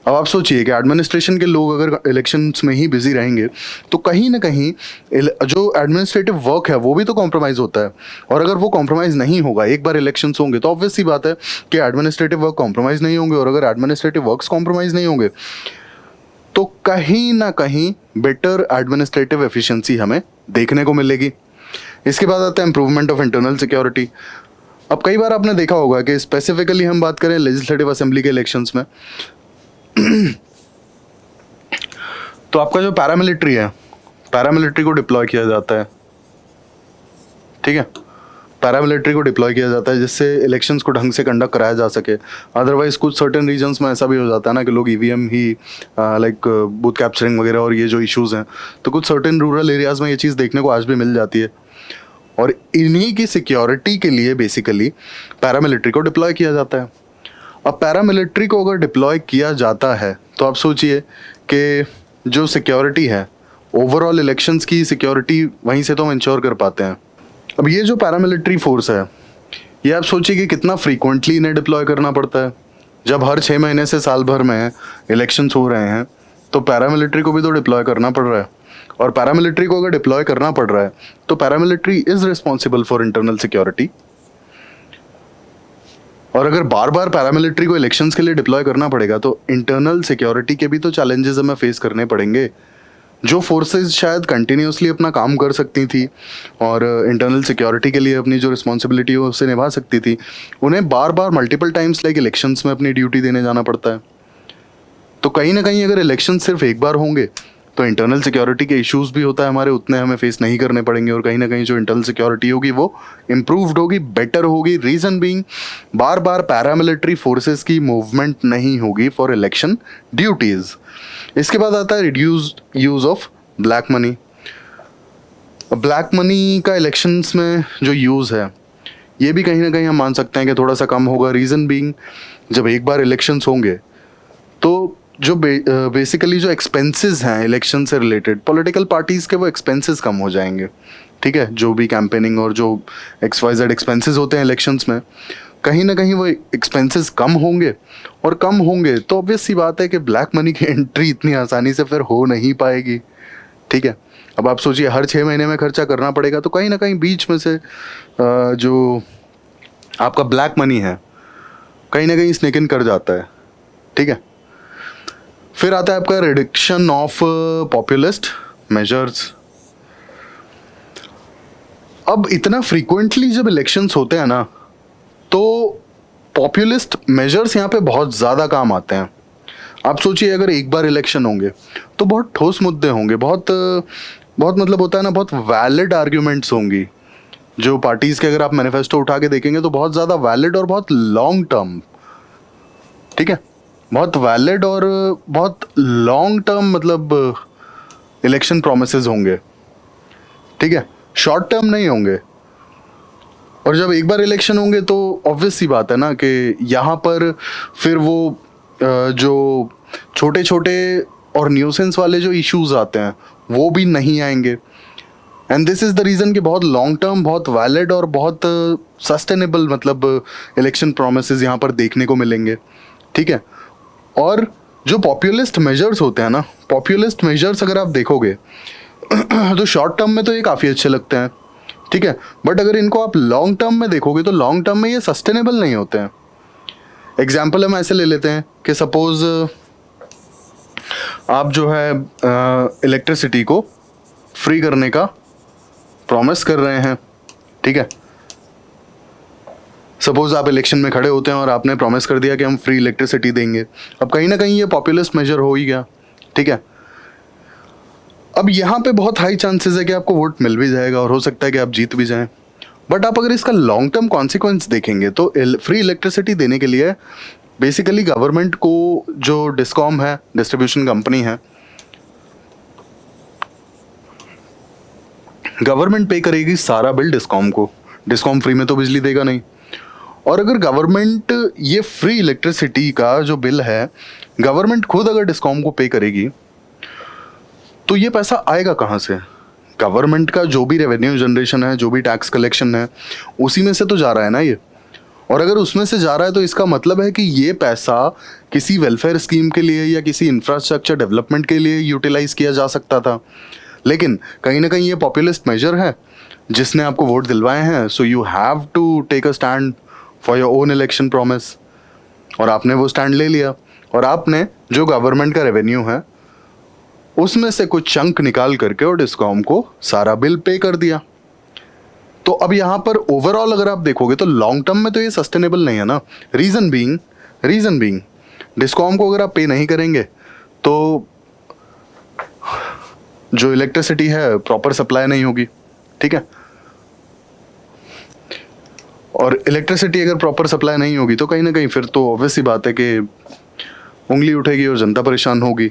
अब आप सोचिए कि एडमिनिस्ट्रेशन के लोग अगर इलेक्शंस में ही बिजी रहेंगे तो कहीं ना कहीं जो एडमिनिस्ट्रेटिव वर्क है वो भी तो कॉम्प्रोमाइज़ होता है, और अगर वो कॉम्प्रोमाइज़ नहीं होगा, एक बार इलेक्शंस होंगे तो ऑब्वियस सी बात है कि एडमिनिस्ट्रेटिव वर्क कॉम्प्रोमाइज़ नहीं होंगे, और अगर एडमिनिस्ट्रेटिव वर्क्स कॉम्प्रोमाइज़ नहीं होंगे तो कहीं ना कहीं बेटर एडमिनिस्ट्रेटिव एफिशिएंसी हमें देखने को मिलेगी। इसके बाद आता है इम्प्रूवमेंट ऑफ इंटरनल सिक्योरिटी। अब कई बार आपने देखा होगा कि स्पेसिफिकली हम बात करें लेजिस्लेटिव असेंबली के इलेक्शंस में तो आपका जो पैरामिलिट्री है, पैरामिलिट्री को डिप्लॉय किया जाता है, ठीक है। पैरामिलिट्री को डिप्लॉय किया जाता है जिससे इलेक्शंस को ढंग से कंडक्ट कराया जा सके। अदरवाइज कुछ सर्टेन रीजन्स में ऐसा भी हो जाता है ना कि लोग EVM ही लाइक बूथ कैप्चरिंग वगैरह और ये जो इश्यूज़ हैं, तो कुछ सर्टेन रूरल एरियाज़ में ये चीज़ देखने को आज भी मिल जाती है, और इन्हीं की सिक्योरिटी के लिए बेसिकली पैरामिलिट्री को डिप्लॉय किया जाता है। अब पैरामिलिट्री को अगर डिप्लॉय किया जाता है तो आप सोचिए कि जो सिक्योरिटी है, ओवरऑल इलेक्शंस की सिक्योरिटी वहीं से तो हम इंश्योर कर पाते हैं। अब ये जो पैरामिलिट्री फोर्स है, ये आप सोचिए कि कितना फ्रीक्वेंटली इन्हें डिप्लॉय करना पड़ता है। जब हर 6 महीने से साल भर में इलेक्शंस हो रहे हैं तो पैरामिलिट्री को भी तो डिप्लॉय करना पड़ रहा है, और पैरामिलिट्री को अगर डिप्लॉय करना पड़ रहा है तो paramilitary is responsible for internal security. और अगर बार बार पैरामिलिट्री को इलेक्शंस के लिए डिप्लॉय करना पड़ेगा तो इंटरनल सिक्योरिटी के भी तो चैलेंजेस हमें फेस करने पड़ेंगे। जो फोर्सेस शायद कंटिन्यूसली अपना काम कर सकती थी और इंटरनल सिक्योरिटी के लिए अपनी जो रिस्पॉन्सिबिलिटी है उसे निभा सकती थी, उन्हें बार बार मल्टीपल टाइम्स लाइक इलेक्शंस में अपनी ड्यूटी देने जाना पड़ता है। तो कहीं ना कहीं अगर इलेक्शन सिर्फ एक बार होंगे तो इंटरनल सिक्योरिटी के इश्यूज़ भी होता है हमारे, उतने हमें फेस नहीं करने पड़ेंगे, और कहीं ना कहीं जो इंटरनल सिक्योरिटी होगी वो इम्प्रूव्ड होगी, बेटर होगी। रीज़न बीइंग बार बार पैरामिलिट्री फोर्सेस की मूवमेंट नहीं होगी फॉर इलेक्शन ड्यूटीज़। इसके बाद आता है reduced use of black money. Black money का इलेक्शंस में जो यूज़ है ये भी कहीं ना कहीं हम मान सकते हैं कि थोड़ा सा कम होगा। रीज़न बीइंग जब एक बार इलेक्शंस होंगे तो जो बेसिकली जो एक्सपेंसेस हैं इलेक्शन से रिलेटेड, पॉलिटिकल पार्टीज़ के वो एक्सपेंसेस कम हो जाएंगे, ठीक है। जो भी कैंपेनिंग और जो XYZ एक्सपेंसेस होते हैं इलेक्शंस में, कहीं ना कहीं वो एक्सपेंसेस कम होंगे, और कम होंगे तो ऑब्वियस सी बात है कि ब्लैक मनी की एंट्री इतनी आसानी से फिर हो नहीं पाएगी। ठीक है, अब आप सोचिए हर 6 महीने में खर्चा करना पड़ेगा, तो कहीं ना कहीं बीच में से जो आपका ब्लैक मनी है कहीं ना कहीं स्नेक इन कर जाता है। ठीक है, फिर आता है आपका रिडक्शन ऑफ पॉपुलिस्ट मेजर्स। अब इतना फ्रीक्वेंटली जब इलेक्शंस होते हैं ना, तो पॉपुलिस्ट मेजर्स यहाँ पे बहुत ज़्यादा काम आते हैं। आप सोचिए अगर एक बार इलेक्शन होंगे तो बहुत ठोस मुद्दे होंगे, बहुत बहुत मतलब होता है ना, बहुत वैलिड आर्ग्यूमेंट्स होंगी। जो पार्टीज़ के अगर आप मैनिफेस्टो उठा के देखेंगे तो बहुत ज़्यादा वैलिड और बहुत लॉन्ग टर्म, ठीक है, बहुत वैलिड और बहुत लॉन्ग टर्म मतलब इलेक्शन प्रोमिसेस होंगे। ठीक है, शॉर्ट टर्म नहीं होंगे। और जब एक बार इलेक्शन होंगे तो ऑब्वियस सी बात है ना कि यहाँ पर फिर वो जो छोटे छोटे और न्यूसेंस वाले जो इश्यूज आते हैं वो भी नहीं आएंगे। And this is the reason कि बहुत लॉन्ग टर्म, बहुत वैलिड और बहुत सस्टेनेबल मतलब इलेक्शन प्रोमिसेस यहाँ पर देखने को मिलेंगे। ठीक है, और जो पॉपुलिस्ट मेजर्स होते हैं ना, पॉपुलिस्ट मेजर्स अगर आप देखोगे तो शॉर्ट टर्म में तो ये काफ़ी अच्छे लगते हैं। ठीक है, बट अगर इनको आप लॉन्ग टर्म में देखोगे तो लॉन्ग टर्म में ये सस्टेनेबल नहीं होते हैं। एग्जाम्पल हम ऐसे ले लेते हैं कि सपोज आप जो है इलेक्ट्रिसिटी को फ्री करने का प्रॉमिस कर रहे हैं। ठीक है, सपोज आप इलेक्शन में खड़े होते हैं और आपने प्रॉमिस कर दिया कि हम फ्री इलेक्ट्रिसिटी देंगे। अब कहीं ना कहीं ये पॉपुलिस्ट मेजर हो ही गया। ठीक है, अब यहाँ पे बहुत हाई चांसेस है कि आपको वोट मिल भी जाएगा और हो सकता है कि आप जीत भी जाएं। बट आप अगर इसका लॉन्ग टर्म कॉन्सिक्वेंस देखेंगे तो फ्री इलेक्ट्रिसिटी देने के लिए बेसिकली गवर्नमेंट को, जो डिस्कॉम है, डिस्ट्रीब्यूशन कंपनी है, गवर्नमेंट पे करेगी सारा बिल डिस्कॉम को। डिस्कॉम फ्री में तो बिजली देगा नहीं। और अगर गवर्नमेंट ये फ्री इलेक्ट्रिसिटी का जो बिल है गवर्नमेंट खुद अगर डिस्कॉम को पे करेगी तो ये पैसा आएगा कहाँ से? गवर्नमेंट का जो भी रेवेन्यू जनरेशन है, जो भी टैक्स कलेक्शन है, उसी में से तो जा रहा है ना ये। और अगर उसमें से जा रहा है तो इसका मतलब है कि ये पैसा किसी वेलफेयर स्कीम के लिए या किसी इंफ्रास्ट्रक्चर डेवलपमेंट के लिए यूटिलाइज किया जा सकता था। लेकिन कहीं ना कहीं ये पॉपुलिस्ट मेजर है जिसने आपको वोट दिलवाए हैं, so you have to take a stand for your own election promise. और आपने वो स्टैंड ले लिया और आपने जो गवर्नमेंट का रेवेन्यू है उसमें से कुछ चंक निकाल करके और डिस्कॉम को सारा बिल पे कर दिया। तो अब यहाँ पर ओवरऑल अगर आप देखोगे तो लॉन्ग टर्म में तो ये सस्टेनेबल नहीं है ना। रीज़न बीइंग डिस्कॉम को अगर आप पे नहीं करेंगे तो जो इलेक्ट्रिसिटी है प्रॉपर सप्लाई नहीं होगी। ठीक है, और इलेक्ट्रिसिटी अगर प्रॉपर सप्लाई नहीं होगी तो कहीं ना कहीं फिर तो ऑब्वियस सी बात है कि उंगली उठेगी और जनता परेशान होगी।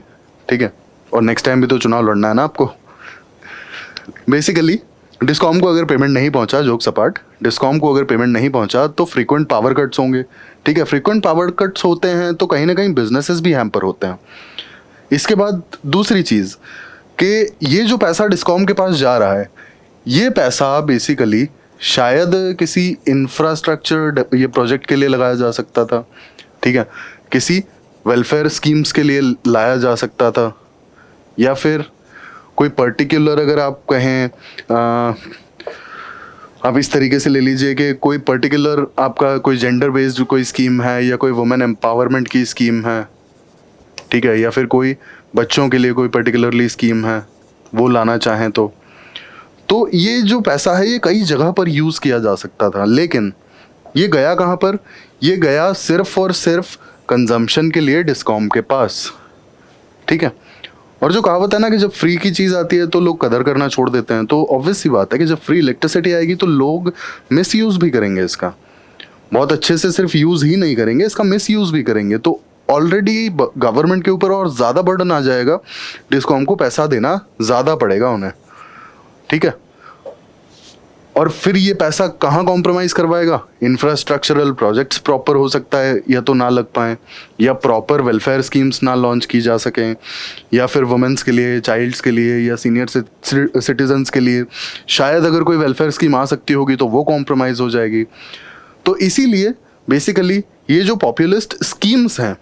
ठीक है, और नेक्स्ट टाइम भी तो चुनाव लड़ना है ना आपको। बेसिकली डिस्कॉम को अगर पेमेंट नहीं पहुंचा, जोक्स अपार्ट, डिस्कॉम को अगर पेमेंट नहीं पहुंचा तो फ्रीक्वेंट पावर कट्स होंगे। ठीक है, फ्रीक्वेंट पावर कट्स होते हैं तो कहीं ना कहीं बिजनेसेस भी हैम्पर होते हैं। इसके बाद दूसरी चीज़ कि ये जो पैसा डिस्कॉम के पास जा रहा है, ये पैसा बेसिकली शायद किसी इंफ्रास्ट्रक्चर ये प्रोजेक्ट के लिए लगाया जा सकता था। ठीक है, किसी वेलफेयर स्कीम्स के लिए लाया जा सकता था, या फिर कोई पर्टिकुलर अगर आप कहें आप इस तरीके से ले लीजिए कि कोई पर्टिकुलर आपका कोई जेंडर बेस्ड कोई स्कीम है या कोई वुमेन एम्पावरमेंट की स्कीम है। ठीक है, या फिर कोई बच्चों के लिए कोई पर्टिकुलरली स्कीम है, वो लाना चाहें तो ये जो पैसा है ये कई जगह पर यूज़ किया जा सकता था। लेकिन ये गया कहाँ पर? ये गया सिर्फ और सिर्फ कंजम्पशन के लिए डिस्कॉम के पास। ठीक है, और जो कहावत है ना कि जब फ्री की चीज़ आती है तो लोग कदर करना छोड़ देते हैं, तो ऑब्वियस सी बात है कि जब फ्री इलेक्ट्रिसिटी आएगी तो लोग मिस यूज़ भी करेंगे इसका। बहुत अच्छे से सिर्फ यूज़ ही नहीं करेंगे, इसका मिस यूज़ भी करेंगे। तो ऑलरेडी गवर्नमेंट के ऊपर और ज़्यादा बर्डन आ जाएगा, डिस्कॉम को पैसा देना ज़्यादा पड़ेगा उन्हें। ठीक है, और फिर ये पैसा कहाँ कॉम्प्रोमाइज़ करवाएगा? इंफ्रास्ट्रक्चरल प्रोजेक्ट्स प्रॉपर हो सकता है या तो ना लग पाएँ, या प्रॉपर वेलफेयर स्कीम्स ना लॉन्च की जा सकें, या फिर वुमेंस के लिए, चाइल्ड्स के लिए या सीनियर सिटीजन्स के लिए शायद अगर कोई वेलफेयर स्कीम आ सकती होगी तो वो कॉम्प्रोमाइज़ हो जाएगी। तो इसीलिए बेसिकली ये जो पॉपुलिस्ट स्कीम्स हैं,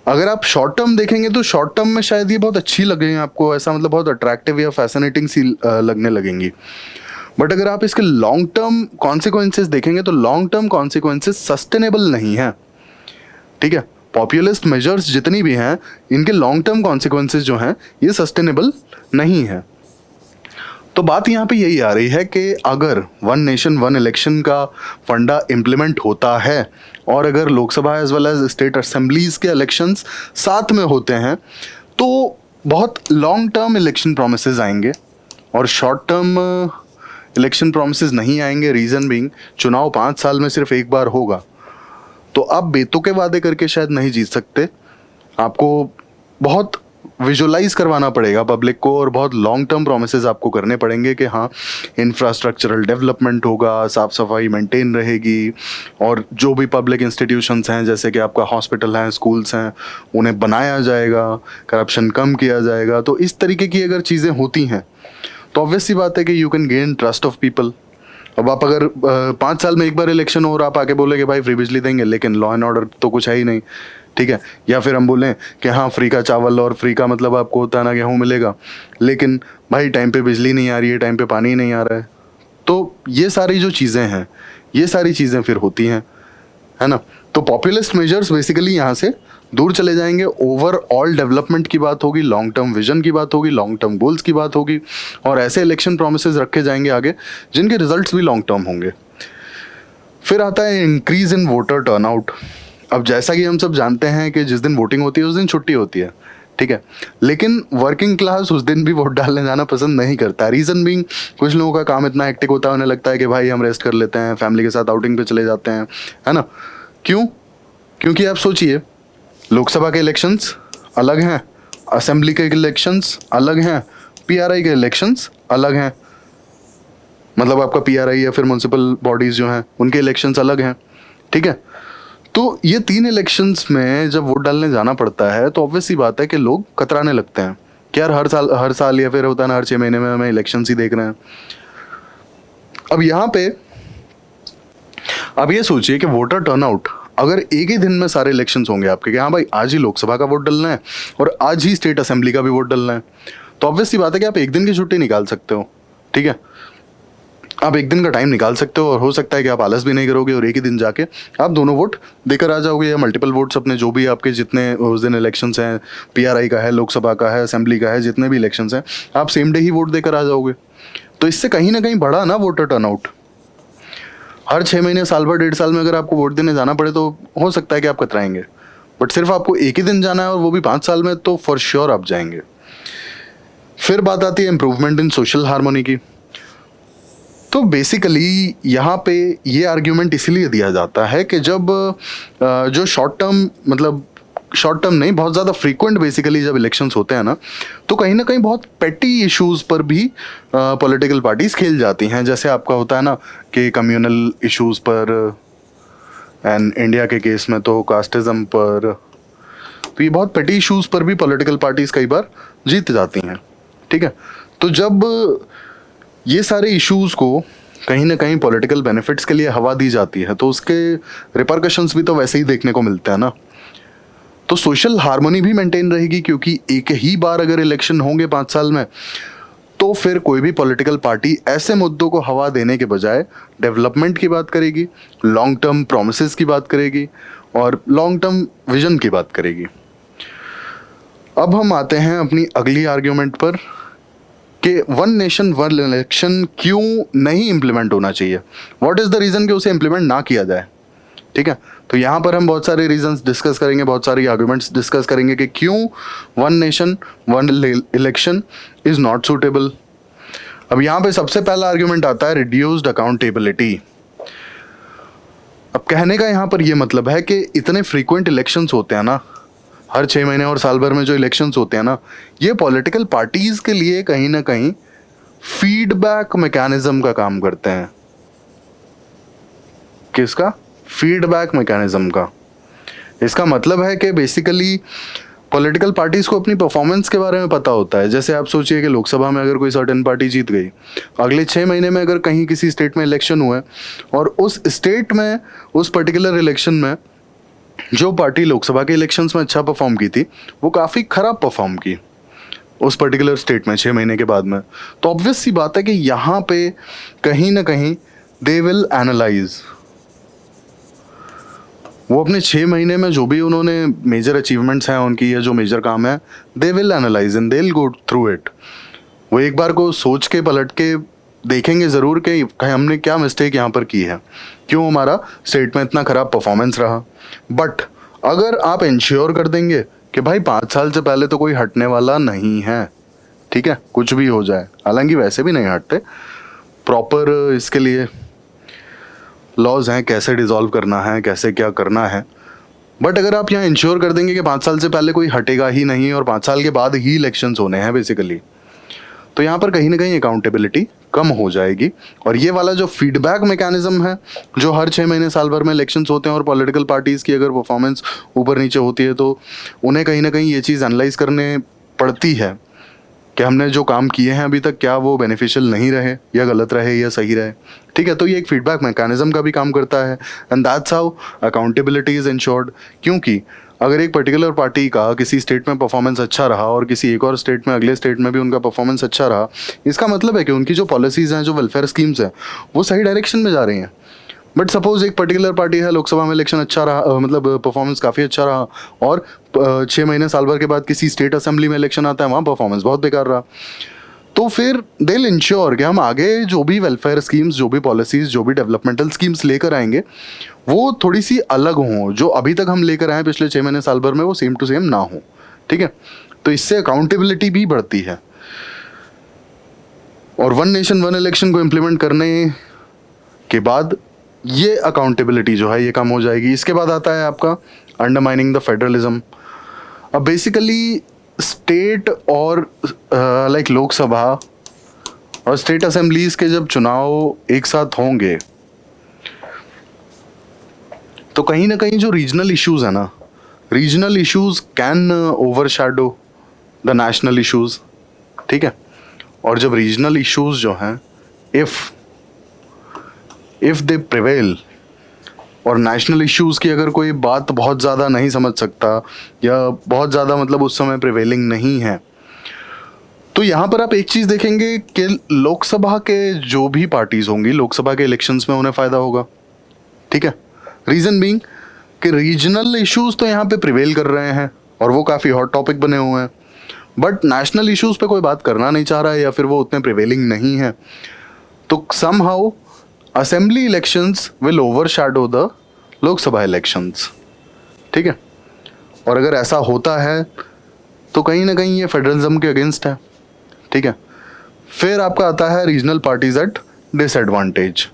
अगर आप शॉर्ट टर्म देखेंगे तो शॉर्ट टर्म में शायद ये बहुत अच्छी लगेंगी आपको, ऐसा मतलब बहुत अट्रैक्टिव या फैसिनेटिंग सी लगने लगेंगी। बट अगर आप इसके लॉन्ग टर्म कॉन्सिक्वेंसेस देखेंगे तो लॉन्ग टर्म कॉन्सिक्वेंसेस सस्टेनेबल नहीं है, ठीक है। पॉपुलिस्ट मेजर्स जितनी भी हैं, इनके लॉन्ग टर्म कॉन्सिक्वेंसेस जो हैं ये सस्टेनेबल नहीं है। तो बात यहाँ पे यही आ रही है कि अगर वन नेशन वन इलेक्शन का फंडा इम्प्लीमेंट होता है और अगर Lok Sabha as well as state assemblies के इलेक्शंस साथ में होते हैं तो बहुत लॉन्ग टर्म इलेक्शन प्रोमिसेस आएंगे और शॉर्ट टर्म इलेक्शन प्रोमिसेस नहीं आएंगे। रीज़न बीइंग चुनाव 5 साल में सिर्फ एक बार होगा, तो आप बेतुके वादे करके शायद नहीं जीत सकते। आपको बहुत विजुलाइज करवाना पड़ेगा पब्लिक को और बहुत लॉन्ग टर्म प्रोमिसेस आपको करने पड़ेंगे कि हाँ इंफ्रास्ट्रक्चरल डेवलपमेंट होगा, साफ़ सफाई मेंटेन रहेगी और जो भी पब्लिक इंस्टीट्यूशंस हैं जैसे कि आपका हॉस्पिटल हैं, स्कूल्स हैं, उन्हें बनाया जाएगा, करप्शन कम किया जाएगा। तो इस तरीके की अगर चीज़ें होती हैं तो ऑब्वियस सी बात है कि you can gain trust of people. अब आप अगर 5 साल में एक बार इलेक्शन हो और आप आके बोले कि भाई फ्री बिजली देंगे लेकिन लॉ एंड ऑर्डर तो कुछ है ही नहीं, ठीक है। या फिर हम बोलें कि हाँ फ्री का चावल और फ्री का मतलब आपको होता है ना गेहूँ मिलेगा, लेकिन भाई टाइम पे बिजली नहीं आ रही है, टाइम पे पानी नहीं आ रहा है। तो ये सारी जो चीज़ें हैं ये सारी चीज़ें फिर होती हैं, है ना। तो पॉपुलिस्ट मेजर्स बेसिकली यहाँ से दूर चले जाएंगे। ओवरऑल डेवलपमेंट की बात होगी, लॉन्ग टर्म विजन की बात होगी, लॉन्ग टर्म गोल्स की बात होगी और ऐसे इलेक्शन प्रोमिसेस रखे जाएंगे आगे जिनके रिजल्ट्स भी लॉन्ग टर्म होंगे। फिर आता है इंक्रीज इन वोटर टर्नआउट। अब जैसा कि हम सब जानते हैं कि जिस दिन वोटिंग होती है उस दिन छुट्टी होती है, ठीक है, लेकिन वर्किंग क्लास उस दिन भी वोट डालने जाना पसंद नहीं करता। रीज़न बीइंग कुछ लोगों का काम इतना हेक्टिक होता है, उन्हें लगता है कि भाई हम रेस्ट कर लेते हैं, फैमिली के साथ आउटिंग पे चले जाते हैं, है ना। क्यों? क्योंकि आप सोचिए लोकसभा के इलेक्शंस अलग हैं, असेंबली के इलेक्शंस अलग हैं, पीआरआई के इलेक्शंस अलग हैं, मतलब आपका पीआरआई या फिर म्यूनसिपल बॉडीज़ जो हैं उनके इलेक्शंस अलग हैं, ठीक है। तो ये 3 इलेक्शंस में जब वोट डालने जाना पड़ता है तो ऑब्वियस सी बात है कि लोग कतराने लगते हैं कि यार हर साल या फिर होता है ना हर 6 महीने में हमें इलेक्शंस ही देख रहे हैं। अब यहाँ पे अब ये सोचिए कि वोटर टर्नआउट अगर एक ही दिन में सारे इलेक्शंस होंगे आपके कि हाँ भाई आज ही लोकसभा का वोट डालना है और आज ही स्टेट असेंबली का भी वोट डालना है, तो ऑब्वियस सी बात है कि आप एक दिन की छुट्टी निकाल सकते हो, ठीक है। आप एक दिन का टाइम निकाल सकते हो और हो सकता है कि आप आलस भी नहीं करोगे और एक ही दिन जाके आप दोनों वोट देकर आ जाओगे या मल्टीपल वोट्स अपने जो भी आपके जितने उस दिन इलेक्शंस हैं, पीआरआई का है, लोकसभा का है, असेंबली का है, जितने भी इलेक्शंस हैं आप सेम डे ही वोट देकर आ जाओगे। तो इससे कहीं ना कहीं बढ़ा ना वोटर टर्नआउट। हर 6 महीने, साल भर, 1.5 साल में अगर आपको वोट देने जाना पड़े तो हो सकता है कि आप कतराएंगे, बट सिर्फ आपको एक ही दिन जाना है और वो भी 5 साल में, तो फॉर श्योर आप जाएंगे। फिर बात आती है इम्प्रूवमेंट इन सोशल हार्मोनी की। तो बेसिकली यहाँ पे ये आर्ग्यूमेंट इसीलिए दिया जाता है कि जब जो शॉर्ट टर्म, मतलब शॉर्ट टर्म नहीं, बहुत ज़्यादा फ्रीक्वेंट बेसिकली जब इलेक्शंस होते हैं ना तो कहीं ना कहीं बहुत पेटी इश्यूज़ पर भी पॉलिटिकल पार्टीज खेल जाती हैं। जैसे आपका होता है ना कि कम्युनल इश्यूज़ पर, एंड इंडिया के केस में तो कास्टिज्म पर, तो ये बहुत पेटी इश्यूज़ पर भी पॉलिटिकल पार्टीज कई बार जीत जाती हैं, ठीक है। तो जब ये सारे इश्यूज़ को कहीं ना कहीं पॉलिटिकल बेनिफिट्स के लिए हवा दी जाती है तो उसके रिपरकशंस भी तो वैसे ही देखने को मिलते हैं ना। तो सोशल हार्मोनी भी मेंटेन रहेगी क्योंकि एक ही बार अगर इलेक्शन होंगे 5 साल में तो फिर कोई भी पॉलिटिकल पार्टी ऐसे मुद्दों को हवा देने के बजाय डेवलपमेंट की बात करेगी, लॉन्ग टर्म प्रोमिसेस की बात करेगी और लॉन्ग टर्म विजन की बात करेगी। अब हम आते हैं अपनी अगली आर्ग्यूमेंट पर कि वन नेशन वन इलेक्शन क्यों नहीं इम्प्लीमेंट होना चाहिए, व्हाट इज़ द रीज़न कि उसे इम्प्लीमेंट ना किया जाए, ठीक है। तो यहाँ पर हम बहुत सारे रीजंस डिस्कस करेंगे, बहुत सारी आर्गुमेंट्स डिस्कस करेंगे कि क्यों one nation one election is not suitable. अब यहाँ पे सबसे पहला आर्गुमेंट आता है रिड्यूस्ड अकाउंटेबिलिटी। अब कहने का यहाँ पर ये मतलब है कि इतने फ्रीक्वेंट इलेक्शंस होते हैं ना, हर 6 महीने और साल भर में जो इलेक्शंस होते हैं ना, ये पॉलिटिकल पार्टीज के लिए कहीं ना कहीं फीडबैक मैकेनिज्म का काम करते हैं। किसका? फीडबैक मैकेनिज्म का। इसका मतलब है कि बेसिकली पॉलिटिकल पार्टीज को अपनी परफॉर्मेंस के बारे में पता होता है। जैसे आप सोचिए कि लोकसभा में अगर कोई सर्टेन पार्टी जीत गई, अगले 6 महीने में अगर कहीं किसी स्टेट में इलेक्शन हुआ और उस स्टेट में उस पर्टिकुलर इलेक्शन में जो पार्टी लोकसभा के इलेक्शंस में अच्छा परफॉर्म की थी वो काफ़ी खराब परफॉर्म की उस पर्टिकुलर स्टेट में 6 महीने के बाद में, तो ऑब्वियस सी बात है कि यहाँ पे कहीं ना कहीं दे विल एनालाइज, वो अपने 6 महीने में जो भी उन्होंने मेजर अचीवमेंट्स हैं उनकी या जो मेजर काम है, they will analyse and they will go through it. वो एक बार को सोच के पलट के देखेंगे ज़रूर कि हमने क्या मिस्टेक यहाँ पर की है, क्यों हमारा स्टेट में इतना ख़राब परफॉर्मेंस रहा। बट अगर आप इंश्योर कर देंगे कि भाई 5 साल से पहले तो कोई हटने वाला नहीं है, ठीक है, कुछ भी हो जाए, हालांकि वैसे भी नहीं हटते, प्रॉपर इसके लिए लॉज हैं कैसे डिसॉल्व करना है, कैसे क्या करना है। बट अगर आप यहाँ इंश्योर कर देंगे कि 5 साल से पहले कोई हटेगा ही नहीं और 5 साल के बाद ही इलेक्शंस होने हैं बेसिकली, तो यहाँ पर कहीं ना कहीं अकाउंटेबिलिटी कम हो जाएगी। और ये वाला जो फीडबैक मैकेनिज्म है जो हर 6 महीने साल भर में इलेक्शंस होते हैं और पॉलिटिकल पार्टीज़ की अगर परफॉर्मेंस ऊपर नीचे होती है तो उन्हें कहीं ना कहीं ये चीज़ एनालाइज करने पड़ती है कि हमने जो काम किए हैं अभी तक क्या वो बेनिफिशियल नहीं रहे या गलत रहे या सही रहे, ठीक है। तो ये एक फीडबैक मैकेनिज्म का भी काम करता है and that's how accountability is insured. क्योंकि अगर एक पर्टिकुलर पार्टी का किसी स्टेट में परफॉर्मेंस अच्छा रहा और किसी एक और स्टेट में अगले स्टेट में भी उनका परफॉर्मेंस अच्छा रहा, इसका मतलब है कि उनकी जो पॉलिसीज़ हैं, जो वेलफेयर स्कीम्स हैं, वो सही डायरेक्शन में जा रही हैं। बट सपोज एक पर्टिकुलर पार्टी है, लोकसभा में इलेक्शन अच्छा रहा, मतलब परफॉर्मेंस काफ़ी अच्छा रहा और 6 महीने साल भर के बाद किसी स्टेट असेंबली में इलेक्शन आता है, वहाँ परफॉर्मेंस बहुत बेकार रहा, तो फिर दे विल इंश्योर कि हम आगे जो भी वेलफेयर स्कीम्स, जो भी पॉलिसीज़, जो भी डेवलपमेंटल स्कीम्स लेकर आएंगे वो थोड़ी सी अलग हों, जो अभी तक हम लेकर आए पिछले 6 महीने साल भर में वो सेम टू सेम ना हो, ठीक है। तो इससे अकाउंटेबिलिटी भी बढ़ती है। और वन नेशन वन इलेक्शन को इम्प्लीमेंट करने के बाद ये अकाउंटेबिलिटी जो है ये कम हो जाएगी। इसके बाद आता है आपका अंडरमाइनिंग द फेडरलिज्म। अब बेसिकली स्टेट और लाइक लोकसभा और स्टेट असेंबलीज के जब चुनाव एक साथ होंगे तो कहीं ना कहीं जो रीजनल इश्यूज है ना, regional issues can overshadow the national issues, ठीक है। और जब रीजनल इश्यूज जो हैं इफ दे प्रिवेल और नेशनल इश्यूज की अगर कोई बात बहुत ज़्यादा नहीं समझ सकता या बहुत ज़्यादा मतलब उस समय प्रिवेलिंग नहीं है, तो यहाँ पर आप एक चीज़ देखेंगे कि लोकसभा के जो भी पार्टीज होंगी लोकसभा के इलेक्शंस में उन्हें फ़ायदा होगा, ठीक है। रीज़न बीइंग कि रीजनल इश्यूज तो यहाँ पे प्रिवेल कर रहे हैं और वो काफ़ी हॉट टॉपिक बने हुए हैं, बट नेशनल इश्यूज पे कोई बात करना नहीं चाह रहा है या फिर वो उतने प्रिवेलिंग नहीं है, तो somehow assembly elections will overshadow the Lok Sabha elections, ठीक है। और अगर ऐसा होता है तो कहीं ना कहीं ये फेडरलिज्म के अगेंस्ट है, ठीक है। फिर आपका आता है regional parties at disadvantage.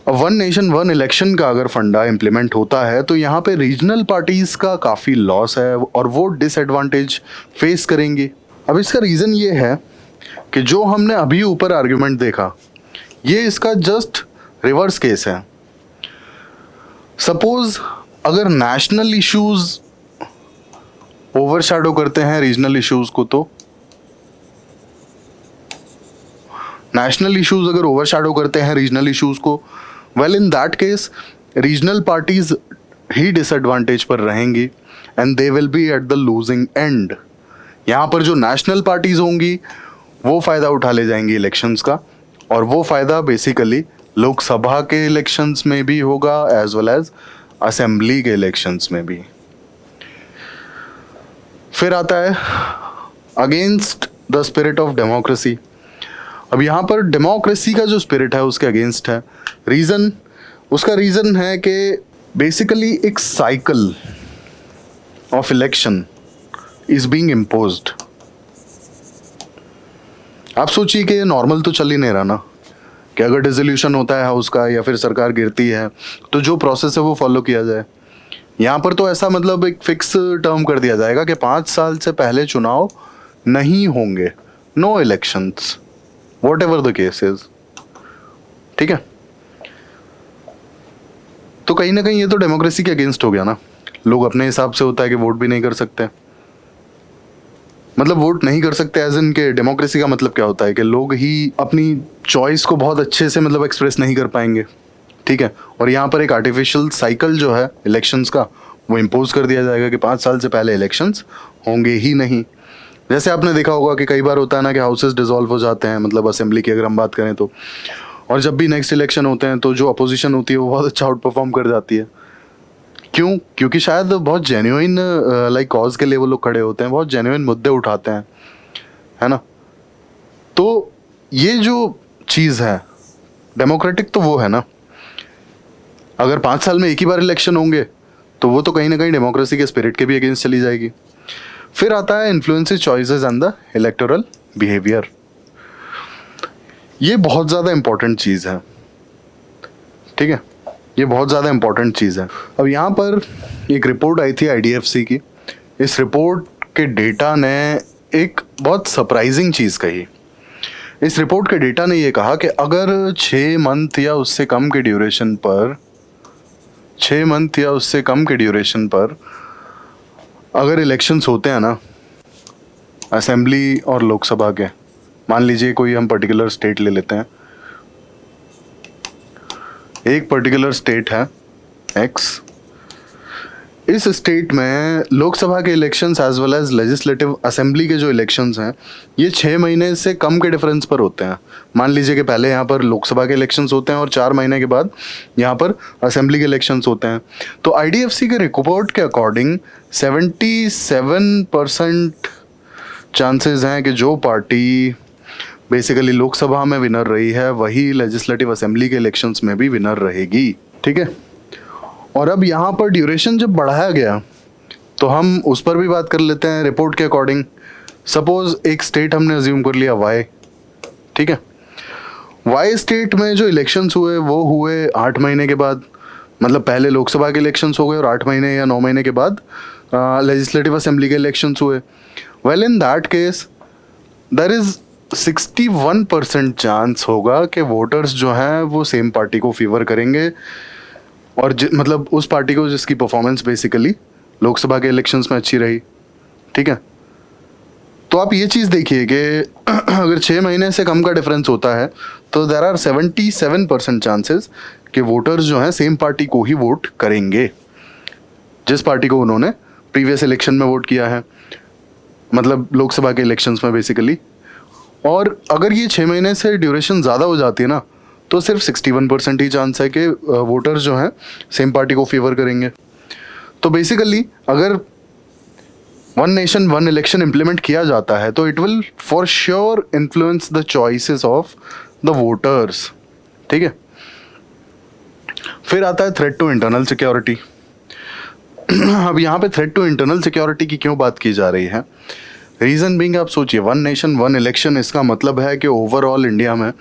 One nation one election का अगर फंडा इम्प्लीमेंट होता है तो यहाँ पे रीजनल पार्टीज का काफ़ी लॉस है और वो डिसएडवांटेज फेस करेंगी। अब इसका रीज़न ये है कि जो हमने अभी ऊपर आर्ग्यूमेंट देखा ये इसका जस्ट रिवर्स केस है। सपोज अगर नेशनल इश्यूज ओवरशैडो करते हैं रीजनल इश्यूज को, तो नेशनल इश्यूज अगर ओवरशैडो करते हैं रीजनल इश्यूज को, well in that case regional parties he disadvantage पर रहेंगी and they will be at the losing and. यहाँ पर जो नेशनल पार्टीज होंगी वो फ़ायदा उठा ले जाएंगी इलेक्शंस का, और वो फ़ायदा बेसिकली लोकसभा के इलेक्शंस में भी होगा एज वेल एज असेंबली के इलेक्शंस में भी। फिर आता है against the spirit of democracy. अब यहाँ पर डेमोक्रेसी का जो स्पिरिट है उसके अगेंस्ट है। रीज़न, उसका रीज़न है कि बेसिकली एक cycle of election is being imposed. आप सोचिए कि नॉर्मल तो चल ही नहीं रहा ना, कि अगर डिसोल्यूशन होता है हाउस का या फिर सरकार गिरती है तो जो प्रोसेस है वो फॉलो किया जाए। यहाँ पर तो ऐसा मतलब एक फिक्स टर्म कर दिया जाएगा कि 5 साल से पहले चुनाव नहीं होंगे, no elections, whatever the case is, ठीक है। तो कहीं ना कहीं ये तो डेमोक्रेसी के अगेंस्ट हो गया ना। लोग अपने हिसाब से होता है कि वोट भी नहीं कर सकते, मतलब वोट नहीं कर सकते, एज इन के डेमोक्रेसी का मतलब क्या होता है कि लोग ही अपनी चॉइस को बहुत अच्छे से मतलब एक्सप्रेस नहीं कर पाएंगे, ठीक है। और यहाँ पर एक आर्टिफिशियल साइकिल जो है इलेक्शंस का वो इम्पोज कर दिया जाएगा कि 5 साल से पहले इलेक्शंस होंगे ही नहीं। जैसे आपने देखा होगा कि कई बार होता है ना कि हाउसेस डिसॉल्व हो जाते हैं, मतलब असेंबली की अगर हम बात करें तो, और जब भी नेक्स्ट इलेक्शन होते हैं तो जो अपोजिशन होती है वो बहुत अच्छा आउट परफॉर्म कर जाती है। क्यों? क्योंकि शायद बहुत जेन्युइन लाइक कॉज के लिए वो लोग खड़े होते हैं, बहुत जेन्युइन मुद्दे उठाते हैं, है ना। तो ये जो चीज़ है डेमोक्रेटिक तो वो है ना, अगर 5 साल में एक ही बार इलेक्शन होंगे तो वो तो कहीं ना कहीं डेमोक्रेसी के स्पिरिट के भी अगेंस्ट चली जाएगी। फिर आता है influences choices and the electoral behaviour. ये बहुत ज़्यादा इंपॉर्टेंट चीज़ है, ठीक है, ये बहुत ज़्यादा इंपॉर्टेंट चीज़ है। अब यहाँ पर एक रिपोर्ट आई थी IDFC की। इस रिपोर्ट के डेटा ने एक बहुत सरप्राइजिंग चीज़ कही। इस रिपोर्ट के डेटा ने ये कहा कि अगर 6 मंथ या उससे कम के ड्यूरेशन पर 6 मंथ या उससे कम के ड्यूरेशन पर अगर इलेक्शंस होते हैं ना असेंबली और लोकसभा के, मान लीजिए कोई हम पर्टिकुलर स्टेट ले लेते हैं, एक पर्टिकुलर स्टेट है X, इस स्टेट में लोकसभा के elections as well as legislative assembly के जो इलेक्शंस हैं ये 6 महीने से कम के डिफरेंस पर होते हैं। मान लीजिए कि पहले यहाँ पर लोकसभा के इलेक्शंस होते हैं और 4 महीने के बाद यहाँ पर असेंबली के इलेक्शंस होते हैं। तो IDFC के रिपोर्ट के अकॉर्डिंग 77% चांसेस हैं कि जो पार्टी बेसिकली लोकसभा में विनर रही है वही लेजिस्लेटिव असेंबली के इलेक्शंस में भी विनर रहेगी, ठीक है। और अब यहाँ पर ड्यूरेशन जब बढ़ाया गया तो हम उस पर भी बात कर लेते हैं रिपोर्ट के अकॉर्डिंग। सपोज एक स्टेट हमने अज्यूम कर लिया Y, ठीक है। Y स्टेट में जो इलेक्शंस हुए वो हुए 8 महीने के बाद, मतलब पहले लोकसभा के इलेक्शंस हो गए और 8 महीने या 9 महीने के बाद लेजिस्लेटिव असेंबली के इलेक्शंस हुए। Well in that case there is 61% chance होगा कि वोटर्स जो हैं वो सेम पार्टी को फेवर करेंगे, और मतलब उस पार्टी को जिसकी परफॉर्मेंस बेसिकली लोकसभा के इलेक्शंस में अच्छी रही, ठीक है। तो आप ये चीज़ देखिए कि अगर 6 महीने से कम का डिफरेंस होता है तो देयर आर 77% चांसेस कि वोटर्स जो हैं सेम पार्टी को ही वोट करेंगे जिस पार्टी को उन्होंने प्रीवियस इलेक्शन में वोट किया है, मतलब लोकसभा के इलेक्शंस में बेसिकली। और अगर ये 6 महीने से ड्यूरेशन ज़्यादा हो जाती है ना तो सिर्फ 61% ही चांस है कि वोटर्स जो हैं सेम पार्टी को फेवर करेंगे। तो बेसिकली अगर one nation one election implement किया जाता है तो it will for sure influence the choices of the voters, ठीक है। फिर आता है थ्रेट टू इंटरनल सिक्योरिटी। अब यहाँ पे थ्रेट टू इंटरनल सिक्योरिटी की क्यों बात की जा रही है? रीज़न बीइंग, आप सोचिए, वन नेशन वन इलेक्शन, इसका मतलब है कि ओवरऑल इंडिया में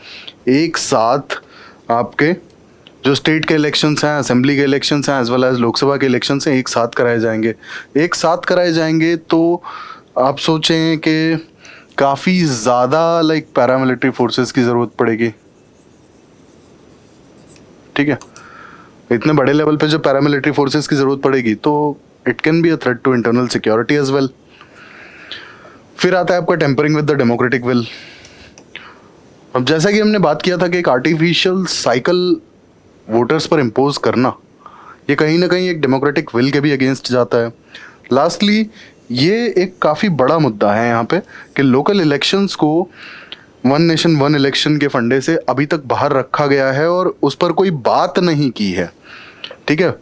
एक साथ आपके जो स्टेट के इलेक्शंस हैं, असेंबली के इलेक्शंस हैं, एज वेल एज लोकसभा के इलेक्शंस हैं, एक साथ कराए जाएंगे। एक साथ कराए जाएंगे तो आप सोचें कि काफ़ी ज़्यादा लाइक पैरामिलिट्री फोर्सेस की ज़रूरत पड़ेगी, ठीक है। इतने बड़े लेवल पे जब पैरामिलिट्री फोर्सेस की ज़रूरत पड़ेगी तो it can be a threat to internal security as well. फिर आता है आपका tampering with the democratic will. अब जैसा कि हमने बात किया था कि एक आर्टिफिशियल साइकिल वोटर्स पर इम्पोज करना, ये कहीं ना कहीं एक डेमोक्रेटिक विल के भी अगेंस्ट जाता है। लास्टली ये एक काफ़ी बड़ा मुद्दा है यहाँ पे कि लोकल इलेक्शंस को वन नेशन वन इलेक्शन के फंडे से अभी तक बाहर रखा गया है और उस पर कोई बात नहीं की है, ठीक है।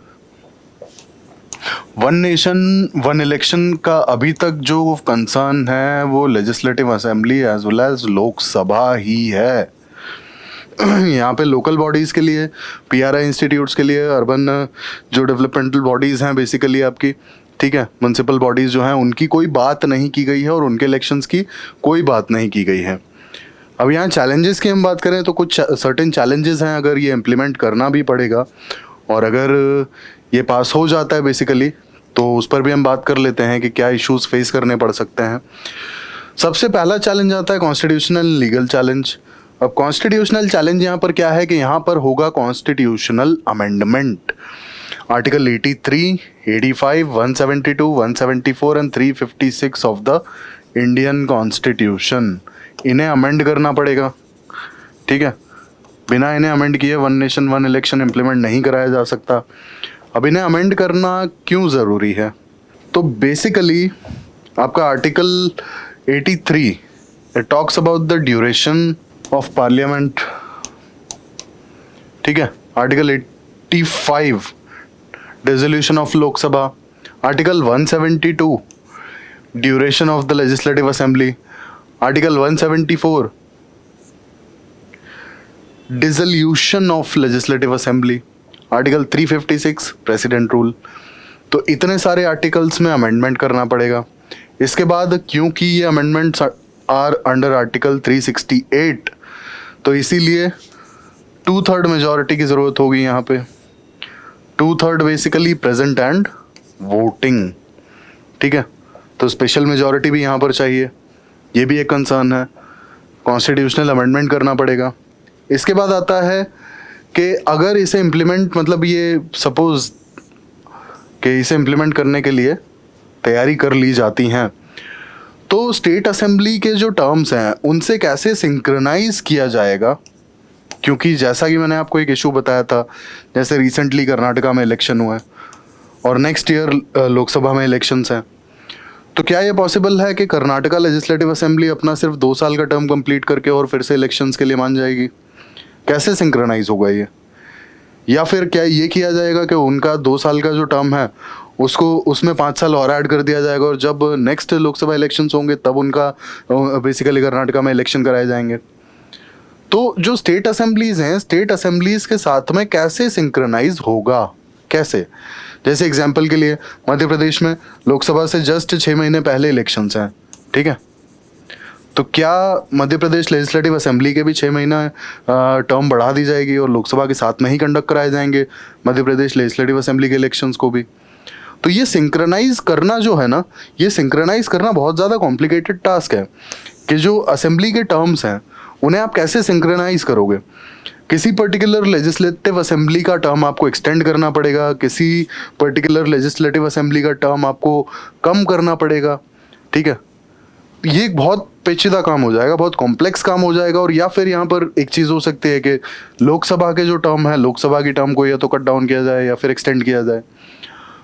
वन नेशन वन इलेक्शन का अभी तक जो कंसर्न है वो legislative assembly as well as Lok Sabha ही है। यहाँ पे लोकल बॉडीज़ के लिए, PRI इंस्टीट्यूट्स के लिए, अर्बन जो डेवलपमेंटल बॉडीज़ हैं बेसिकली आपकी, ठीक है, म्यूनसिपल बॉडीज़ जो हैं उनकी कोई बात नहीं की गई है और उनके इलेक्शंस की कोई बात नहीं की गई है। अब यहाँ चैलेंजेस की हम बात करें तो कुछ सर्टेन चैलेंजेस हैं अगर ये इम्प्लीमेंट करना भी पड़ेगा, और अगर ये पास हो जाता है बेसिकली तो उस पर भी हम बात कर लेते हैं कि क्या इश्यूज फेस करने पड़ सकते हैं। सबसे पहला चैलेंज आता है कॉन्स्टिट्यूशनल लीगल चैलेंज। अब कॉन्स्टिट्यूशनल चैलेंज यहाँ पर क्या है कि यहाँ पर होगा constitutional amendment. Article 83, 85, 172, 174 and 356 of the Indian constitution, इन्हें अमेंड करना पड़ेगा, ठीक है। बिना इन्हें अमेंड किए one nation one election implement नहीं कराया जा सकता। अब इन्हें अमेंड करना क्यों ज़रूरी है? तो बेसिकली आपका article 83 it talks about the duration of parliament, ठीक है। Article 85 dissolution of Lok Sabha, article 172 duration of the legislative assembly, article 174 dissolution of legislative assembly, article 356 president rule. तो इतने सारे आर्टिकल्स में अमेंडमेंट करना पड़ेगा। इसके बाद क्योंकि ये अमेंडमेंट्स आर अंडर आर्टिकल 368, तो इसीलिए 2/3 मेजॉरिटी की ज़रूरत होगी यहाँ पे। 2/3 बेसिकली प्रेजेंट एंड वोटिंग, ठीक है। तो स्पेशल मेजॉरिटी भी यहाँ पर चाहिए, ये भी एक कंसर्न है। कॉन्स्टिट्यूशनल अमेंडमेंट करना पड़ेगा। इसके बाद आता है कि अगर इसे इम्प्लीमेंट, मतलब ये सपोज कि इसे इम्प्लीमेंट करने के लिए तैयारी कर ली जाती हैं, तो स्टेट असेंबली के जो टर्म्स हैं उनसे कैसे सिंक्रनाइज किया जाएगा? क्योंकि जैसा कि मैंने आपको एक इशू बताया था, जैसे रिसेंटली कर्नाटका में इलेक्शन हुआ है और नेक्स्ट ईयर लोकसभा में इलेक्शंस हैं, तो क्या ये पॉसिबल है कि कर्नाटका लेजिस्लेटिव असेंबली अपना सिर्फ 2 साल का टर्म कंप्लीट करके और फिर से इलेक्शंस के लिए मान जाएगी? कैसे सिंक्रनाइज होगा ये? या फिर क्या ये किया जाएगा कि उनका 2 साल का जो टर्म है उसको उसमें 5 साल और ऐड कर दिया जाएगा और जब नेक्स्ट लोकसभा इलेक्शंस होंगे तब उनका बेसिकली कर्नाटका में इलेक्शन कराए जाएंगे? तो जो स्टेट असेंबलीज हैं, स्टेट असेंबलीज के साथ में कैसे सिंक्रनाइज होगा? कैसे? जैसे एग्जाम्पल के लिए मध्य प्रदेश में लोकसभा से जस्ट 6 महीने पहले इलेक्शंस हैं, ठीक है। तो क्या मध्य प्रदेश लेजिस्लेटिव असेंबली के भी 6 महीना टर्म बढ़ा दी जाएगी और लोकसभा के साथ में ही कंडक्ट कराए जाएंगे मध्य प्रदेश लेजिस्लेटिव असेंबली के इलेक्शंस को भी? तो ये सिंक्रनाइज करना जो है ना, ये सिंक्रनाइज करना बहुत ज़्यादा कॉम्प्लिकेटेड टास्क है कि जो असेंबली के टर्म्स हैं उन्हें आप कैसे सिंक्रनाइज करोगे। किसी पर्टिकुलर लेजिस्लेटिव असेंबली का टर्म आपको एक्सटेंड करना पड़ेगा, किसी पर्टिकुलर लेजिस्लेटिव असेंबली का टर्म आपको कम करना पड़ेगा, ठीक है। ये एक बहुत पेचीदा काम हो जाएगा, बहुत कॉम्प्लेक्स काम हो जाएगा। और या फिर यहाँ पर एक चीज़ हो सकती है कि लोकसभा के जो टर्म है, लोकसभा की टर्म को या तो कट डाउन किया जाए या फिर एक्सटेंड किया जाए।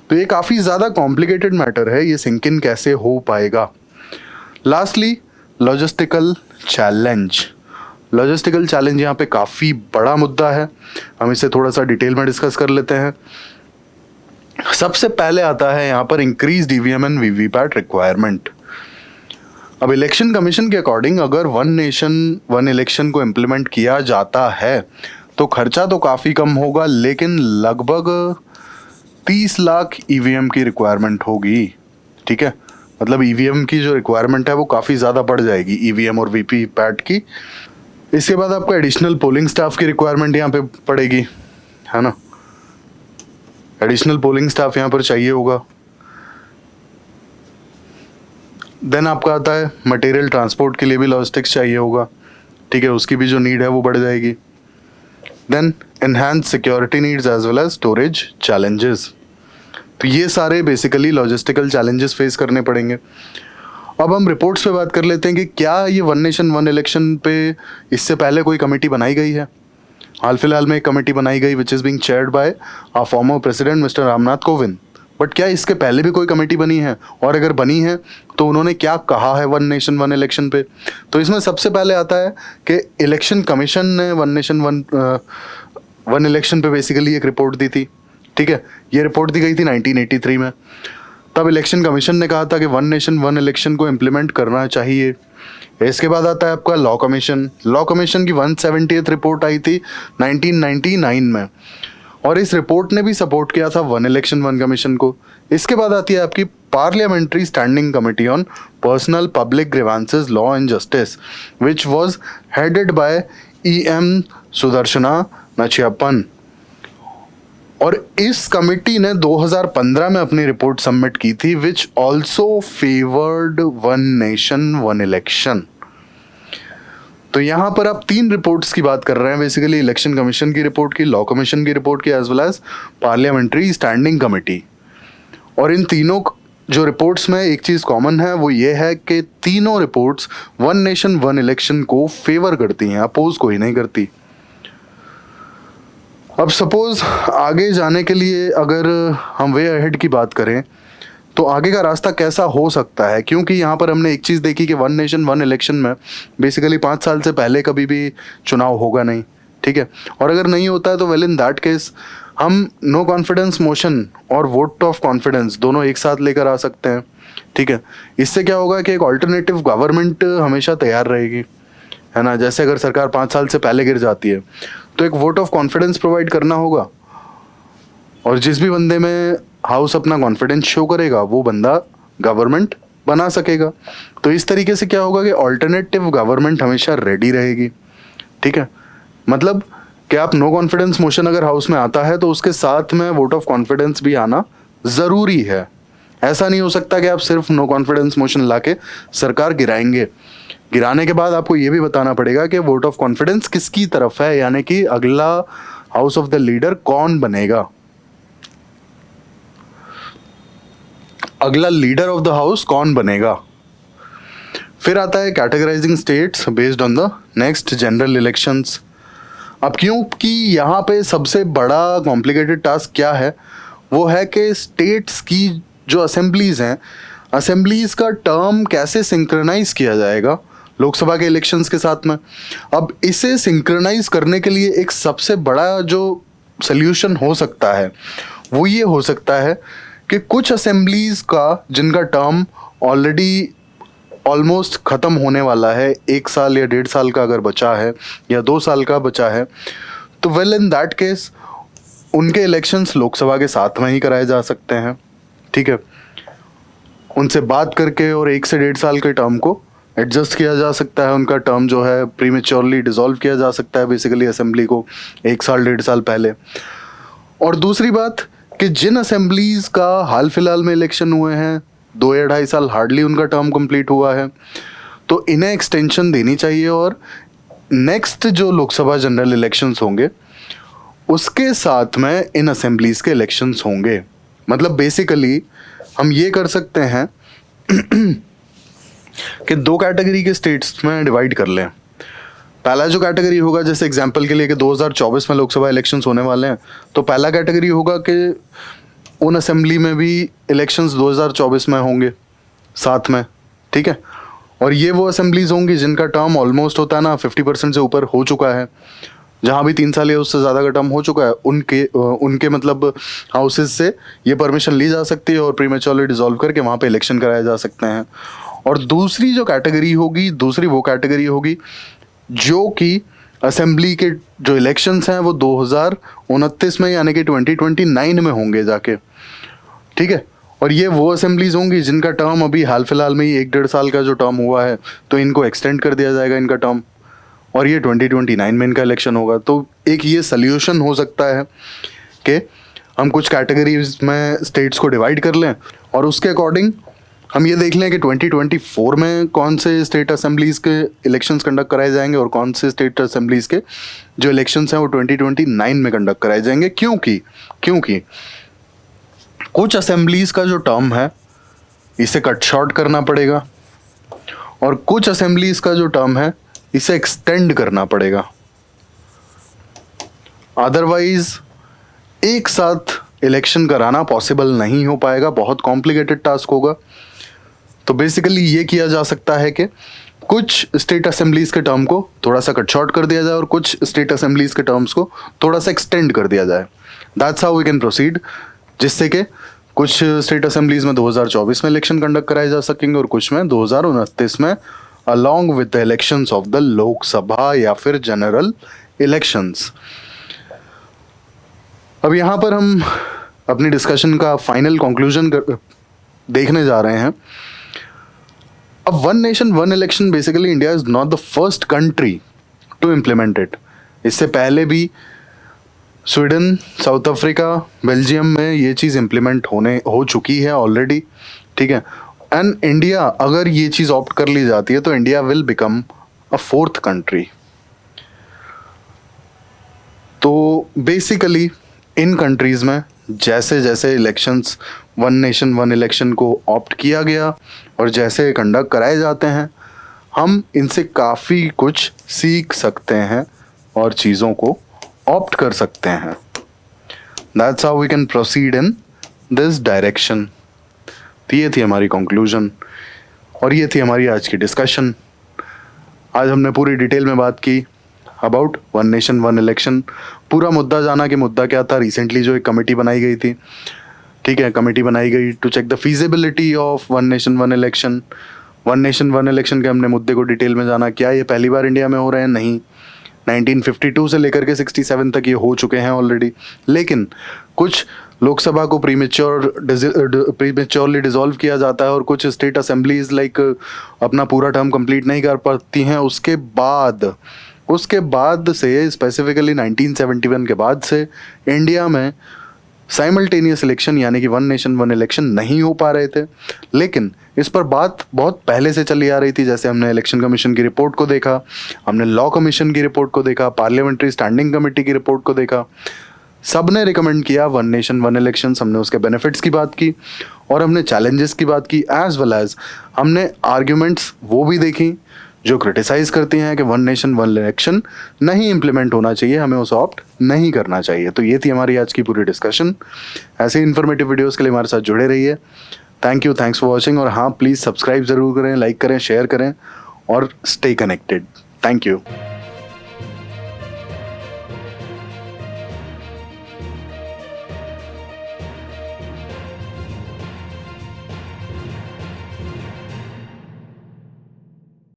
तो ये काफ़ी ज़्यादा कॉम्प्लिकेटेड मैटर है, ये सिंक इन कैसे हो पाएगा। Lastly logistical challenge. Logistical challenge यहाँ पे काफ़ी बड़ा मुद्दा है, हम इसे थोड़ा सा डिटेल में डिस्कस कर लेते हैं। सबसे पहले आता है यहाँ पर increase EVM and VVPAT requirement. अब इलेक्शन कमीशन के अकॉर्डिंग अगर वन नेशन वन इलेक्शन को इम्प्लीमेंट किया जाता है तो खर्चा तो काफ़ी कम होगा, लेकिन लगभग 30 लाख ईवीएम की रिक्वायरमेंट होगी, ठीक है। मतलब ईवीएम की जो रिक्वायरमेंट है वो काफ़ी ज़्यादा बढ़ जाएगी, ईवीएम और वीवीपैट की। इसके बाद आपको एडिशनल पोलिंग स्टाफ की रिक्वायरमेंट यहाँ पे पड़ेगी, है ना। एडिशनल पोलिंग स्टाफ यहाँ पर चाहिए होगा। देन आपका आता है मटेरियल ट्रांसपोर्ट के लिए भी लॉजिस्टिक्स चाहिए होगा, ठीक है, उसकी भी जो नीड है वो बढ़ जाएगी। Then enhance security needs as well as storage challenges. तो ये सारे बेसिकली लॉजिस्टिकल चैलेंजेस फेस करने पड़ेंगे। अब हम रिपोर्ट्स पे बात कर लेते हैं कि क्या ये वन नेशन वन इलेक्शन पे इससे पहले कोई कमेटी बनाई गई है। हाल फिलहाल में एक कमेटी बनाई गई which is being chaired by our former president mister Ramnath Kovind. But क्या इसके पहले भी कोई कमेटी बनी है, और अगर बनी है तो उन्होंने क्या कहा है वन नेशन वन इलेक्शन पे? तो इसमें सबसे पहले आता है कि इलेक्शन कमीशन ने वन नेशन वन इलेक्शन पे बेसिकली एक रिपोर्ट दी थी, ठीक है। ये रिपोर्ट दी गई थी 1983 में। तब इलेक्शन कमीशन ने कहा था कि वन नेशन वन इलेक्शन को इम्प्लीमेंट करना चाहिए। इसके बाद आता है आपका लॉ कमीशन। लॉ कमीशन की 170th रिपोर्ट आई थी 1999 में, और इस रिपोर्ट ने भी सपोर्ट किया था वन इलेक्शन वन कमीशन को। इसके बाद आती है आपकी parliamentary standing committee on personnel public grievances law and justice which was headed by EM Sudarshana Nachiappan. और इस कमेटी ने 2015 में अपनी रिपोर्ट सबमिट की थी which also favoured one nation one election. तो यहाँ पर आप 3 रिपोर्ट्स की बात कर रहे हैं बेसिकली, इलेक्शन कमीशन की रिपोर्ट की, लॉ कमीशन की रिपोर्ट की, as well as parliamentary standing committee. और इन तीनों जो रिपोर्ट्स में एक चीज़ कॉमन है वो ये है कि तीनों reports one nation one election को फेवर करती हैं, अपोज कोई नहीं करती। अब सपोज आगे जाने के लिए अगर हम वे अहेड की बात करें तो आगे का रास्ता कैसा हो सकता है, क्योंकि यहाँ पर हमने एक चीज़ देखी कि वन नेशन वन इलेक्शन में बेसिकली 5 साल से पहले कभी भी चुनाव होगा नहीं, ठीक है। और अगर नहीं होता है तो वेल इन दैट केस हम नो कॉन्फिडेंस मोशन और वोट ऑफ कॉन्फिडेंस दोनों एक साथ लेकर आ सकते हैं, ठीक है। इससे क्या होगा कि एक ऑल्टरनेटिव गवर्नमेंट हमेशा तैयार रहेगी, है ना। जैसे अगर सरकार 5 साल से पहले गिर जाती है तो एक वोट ऑफ कॉन्फिडेंस प्रोवाइड करना होगा, और जिस भी बंदे में हाउस अपना कॉन्फिडेंस शो करेगा वो बंदा गवर्नमेंट बना सकेगा। तो इस तरीके से क्या होगा कि ऑल्टरनेटिव गवर्नमेंट हमेशा रेडी रहेगी, ठीक है। मतलब कि आप नो कॉन्फिडेंस मोशन अगर हाउस में आता है तो उसके साथ में वोट ऑफ कॉन्फिडेंस भी आना ज़रूरी है। ऐसा नहीं हो सकता कि आप सिर्फ नो कॉन्फिडेंस मोशन लाके सरकार गिराएंगे। गिराने के बाद आपको ये भी बताना पड़ेगा कि वोट ऑफ कॉन्फिडेंस किसकी तरफ है, यानी कि अगला हाउस ऑफ द लीडर कौन बनेगा, अगला लीडर ऑफ द हाउस कौन बनेगा। फिर आता है categorising states based on the next general elections. अब क्योंकि यहाँ पे सबसे बड़ा कॉम्प्लिकेटेड टास्क क्या है, वो है कि स्टेट्स की जो असेंबलीज हैं, असेंबलीज का टर्म कैसे सिंक्रनाइज किया जाएगा लोकसभा के इलेक्शंस के साथ में। अब इसे सिंक्रनाइज करने के लिए एक सबसे बड़ा जो सल्यूशन हो सकता है वो ये हो सकता है कि कुछ असेंबलीज का जिनका टर्म ऑलरेडी ऑलमोस्ट ख़त्म होने वाला है, 1 साल या 1.5 साल का अगर बचा है या 2 साल का बचा है, तो वेल इन दैट केस उनके इलेक्शंस लोकसभा के साथ में ही कराए जा सकते हैं, ठीक है। उनसे बात करके और 1 से 1.5 साल के टर्म को एडजस्ट किया जा सकता है, उनका टर्म जो है प्रीमेच्योरली डिसॉल्व किया जा सकता है बेसिकली असेंबली को 1 साल 1.5 साल पहले। और दूसरी बात कि जिन असेंबलीज का हाल फिलहाल में इलेक्शन हुए हैं, 2 या 2.5 साल हार्डली उनका टर्म कंप्लीट हुआ है, तो इन्हें एक्सटेंशन देनी चाहिए और नेक्स्ट जो लोकसभा जनरल इलेक्शंस होंगे उसके साथ में इन असेंबलीज के इलेक्शंस होंगे। मतलब बेसिकली हम ये कर सकते हैं कि 2 कैटेगरी के स्टेट्स में डिवाइड कर लें। पहला जो कैटेगरी होगा, जैसे एग्जांपल के लिए कि 2024 में लोकसभा इलेक्शंस होने वाले हैं, तो पहला कैटेगरी होगा कि उन असेंबली में भी इलेक्शंस 2024 में होंगे साथ में, ठीक है। और ये वो असेंबलीज होंगी जिनका टर्म ऑलमोस्ट होता है ना 50% से ऊपर हो चुका है, जहाँ भी 3 साल या उससे ज़्यादा का टर्म हो चुका है, उनके मतलब हाउसेज से ये परमिशन ली जा सकती है और प्रीमेच्योरली डिसॉल्व करके वहाँ पे इलेक्शन कराए जा सकते हैं। और दूसरी जो कैटेगरी होगी, दूसरी वो कैटेगरी होगी जो कि असेंबली के जो इलेक्शंस हैं वो 2029 में यानी कि 2029 में होंगे जाके, ठीक है। और ये वो असेंबलीज होंगी जिनका टर्म अभी हाल फिलहाल में ही 1-1.5 साल का जो टर्म हुआ है, तो इनको एक्सटेंड कर दिया जाएगा इनका टर्म, और ये 2029 में इनका इलेक्शन होगा। तो एक ये सल्यूशन हो सकता है कि हम कुछ कैटेगरीज में स्टेट्स को डिवाइड कर लें और उसके अकॉर्डिंग हम ये देख लें कि 2024 में कौन से स्टेट असेंबलीज के इलेक्शंस कंडक्ट कराए जाएंगे और कौन से स्टेट असेंबलीज के जो इलेक्शंस हैं वो 2029 में कंडक्ट कराए जाएंगे। क्योंकि कुछ असेंबलीज का जो टर्म है इसे कट शॉर्ट करना पड़ेगा और कुछ असेंबलीज का जो टर्म है इसे एक्सटेंड करना पड़ेगा। अदरवाइज एक साथ इलेक्शन कराना पॉसिबल नहीं हो पाएगा, बहुत कॉम्प्लिकेटेड टास्क होगा। तो बेसिकली ये किया जा सकता है कि कुछ स्टेट असेंबलीज के टर्म को थोड़ा सा कट शॉर्ट कर दिया जाए और कुछ स्टेट असेंबलीज के टर्म्स को थोड़ा सा एक्सटेंड कर दिया जाए। That's how we can proceed, जिससे कि कुछ स्टेट असेंबलीज में 2024 में इलेक्शन कंडक्ट कराए जा सकेंगे और कुछ में 2029 में, along with the elections of the Lok Sabha या फिर जनरल इलेक्शंस। अब यहाँ पर हम अपनी डिस्कशन का फाइनल कंक्लूजन देखने जा रहे हैं। अब one nation one election basically India is not the first country to implement it. इससे पहले भी स्वीडन, साउथ अफ्रीका, बेल्जियम में ये चीज़ इम्प्लीमेंट हो चुकी है ऑलरेडी, ठीक है। एंड इंडिया, अगर ये चीज़ ऑप्ट कर ली जाती है तो India will become a 4th country. तो बेसिकली इन कंट्रीज़ में जैसे जैसे elections one nation one election को ऑप्ट किया गया और जैसे कंडक्ट कराए जाते हैं, हम इनसे काफ़ी कुछ सीख सकते हैं और चीज़ों को ऑप्ट कर सकते हैं. That's how we can proceed in this direction. तो ये थी हमारी कंक्लूजन और ये थी हमारी आज की डिस्कशन. आज हमने पूरी डिटेल में बात की about one nation one election. पूरा मुद्दा जाना कि मुद्दा क्या था. रिसेंटली जो एक कमेटी बनाई गई थी, ठीक है, कमेटी बनाई गई to check the feasibility of one nation one election. One nation one election के हमने मुद्दे को डिटेल में जाना. क्या ये पहली बार इंडिया में हो रहे हैं? नहीं. 1952 से लेकर के 67 तक ये हो चुके हैं ऑलरेडी. लेकिन कुछ लोकसभा को प्रीमेच्योरली डिसॉल्व किया जाता है और कुछ स्टेट असेंबलीज लाइक अपना पूरा टर्म कंप्लीट नहीं कर पाती हैं. उसके बाद से स्पेसिफिकली 1971 के बाद से इंडिया में साइमल्टेनियस इलेक्शन यानी कि वन नेशन वन इलेक्शन नहीं हो पा रहे थे. लेकिन इस पर बात बहुत पहले से चली आ रही थी. जैसे हमने इलेक्शन कमीशन की रिपोर्ट को देखा, हमने लॉ कमीशन की रिपोर्ट को देखा, पार्लियामेंट्री स्टैंडिंग कमेटी की रिपोर्ट को देखा. सब ने रिकमेंड किया वन नेशन वन इलेक्शंस. हमने उसके बेनिफिट्स की बात की और हमने चैलेंजेस की बात की, एज वेल एज हमने आर्ग्यूमेंट्स वो भी देखी जो क्रिटिसाइज करती हैं कि वन नेशन वन इलेक्शन नहीं इम्प्लीमेंट होना चाहिए, हमें उसे ऑप्ट नहीं करना चाहिए. तो ये थी हमारी आज की पूरी डिस्कशन. ऐसे इन्फॉर्मेटिव वीडियोस के लिए हमारे साथ जुड़े रहिए. Thank you, thanks for watching. और हाँ, प्लीज़ सब्सक्राइब ज़रूर करें, लाइक करें, शेयर करें और स्टे कनेक्टेड. Thank you.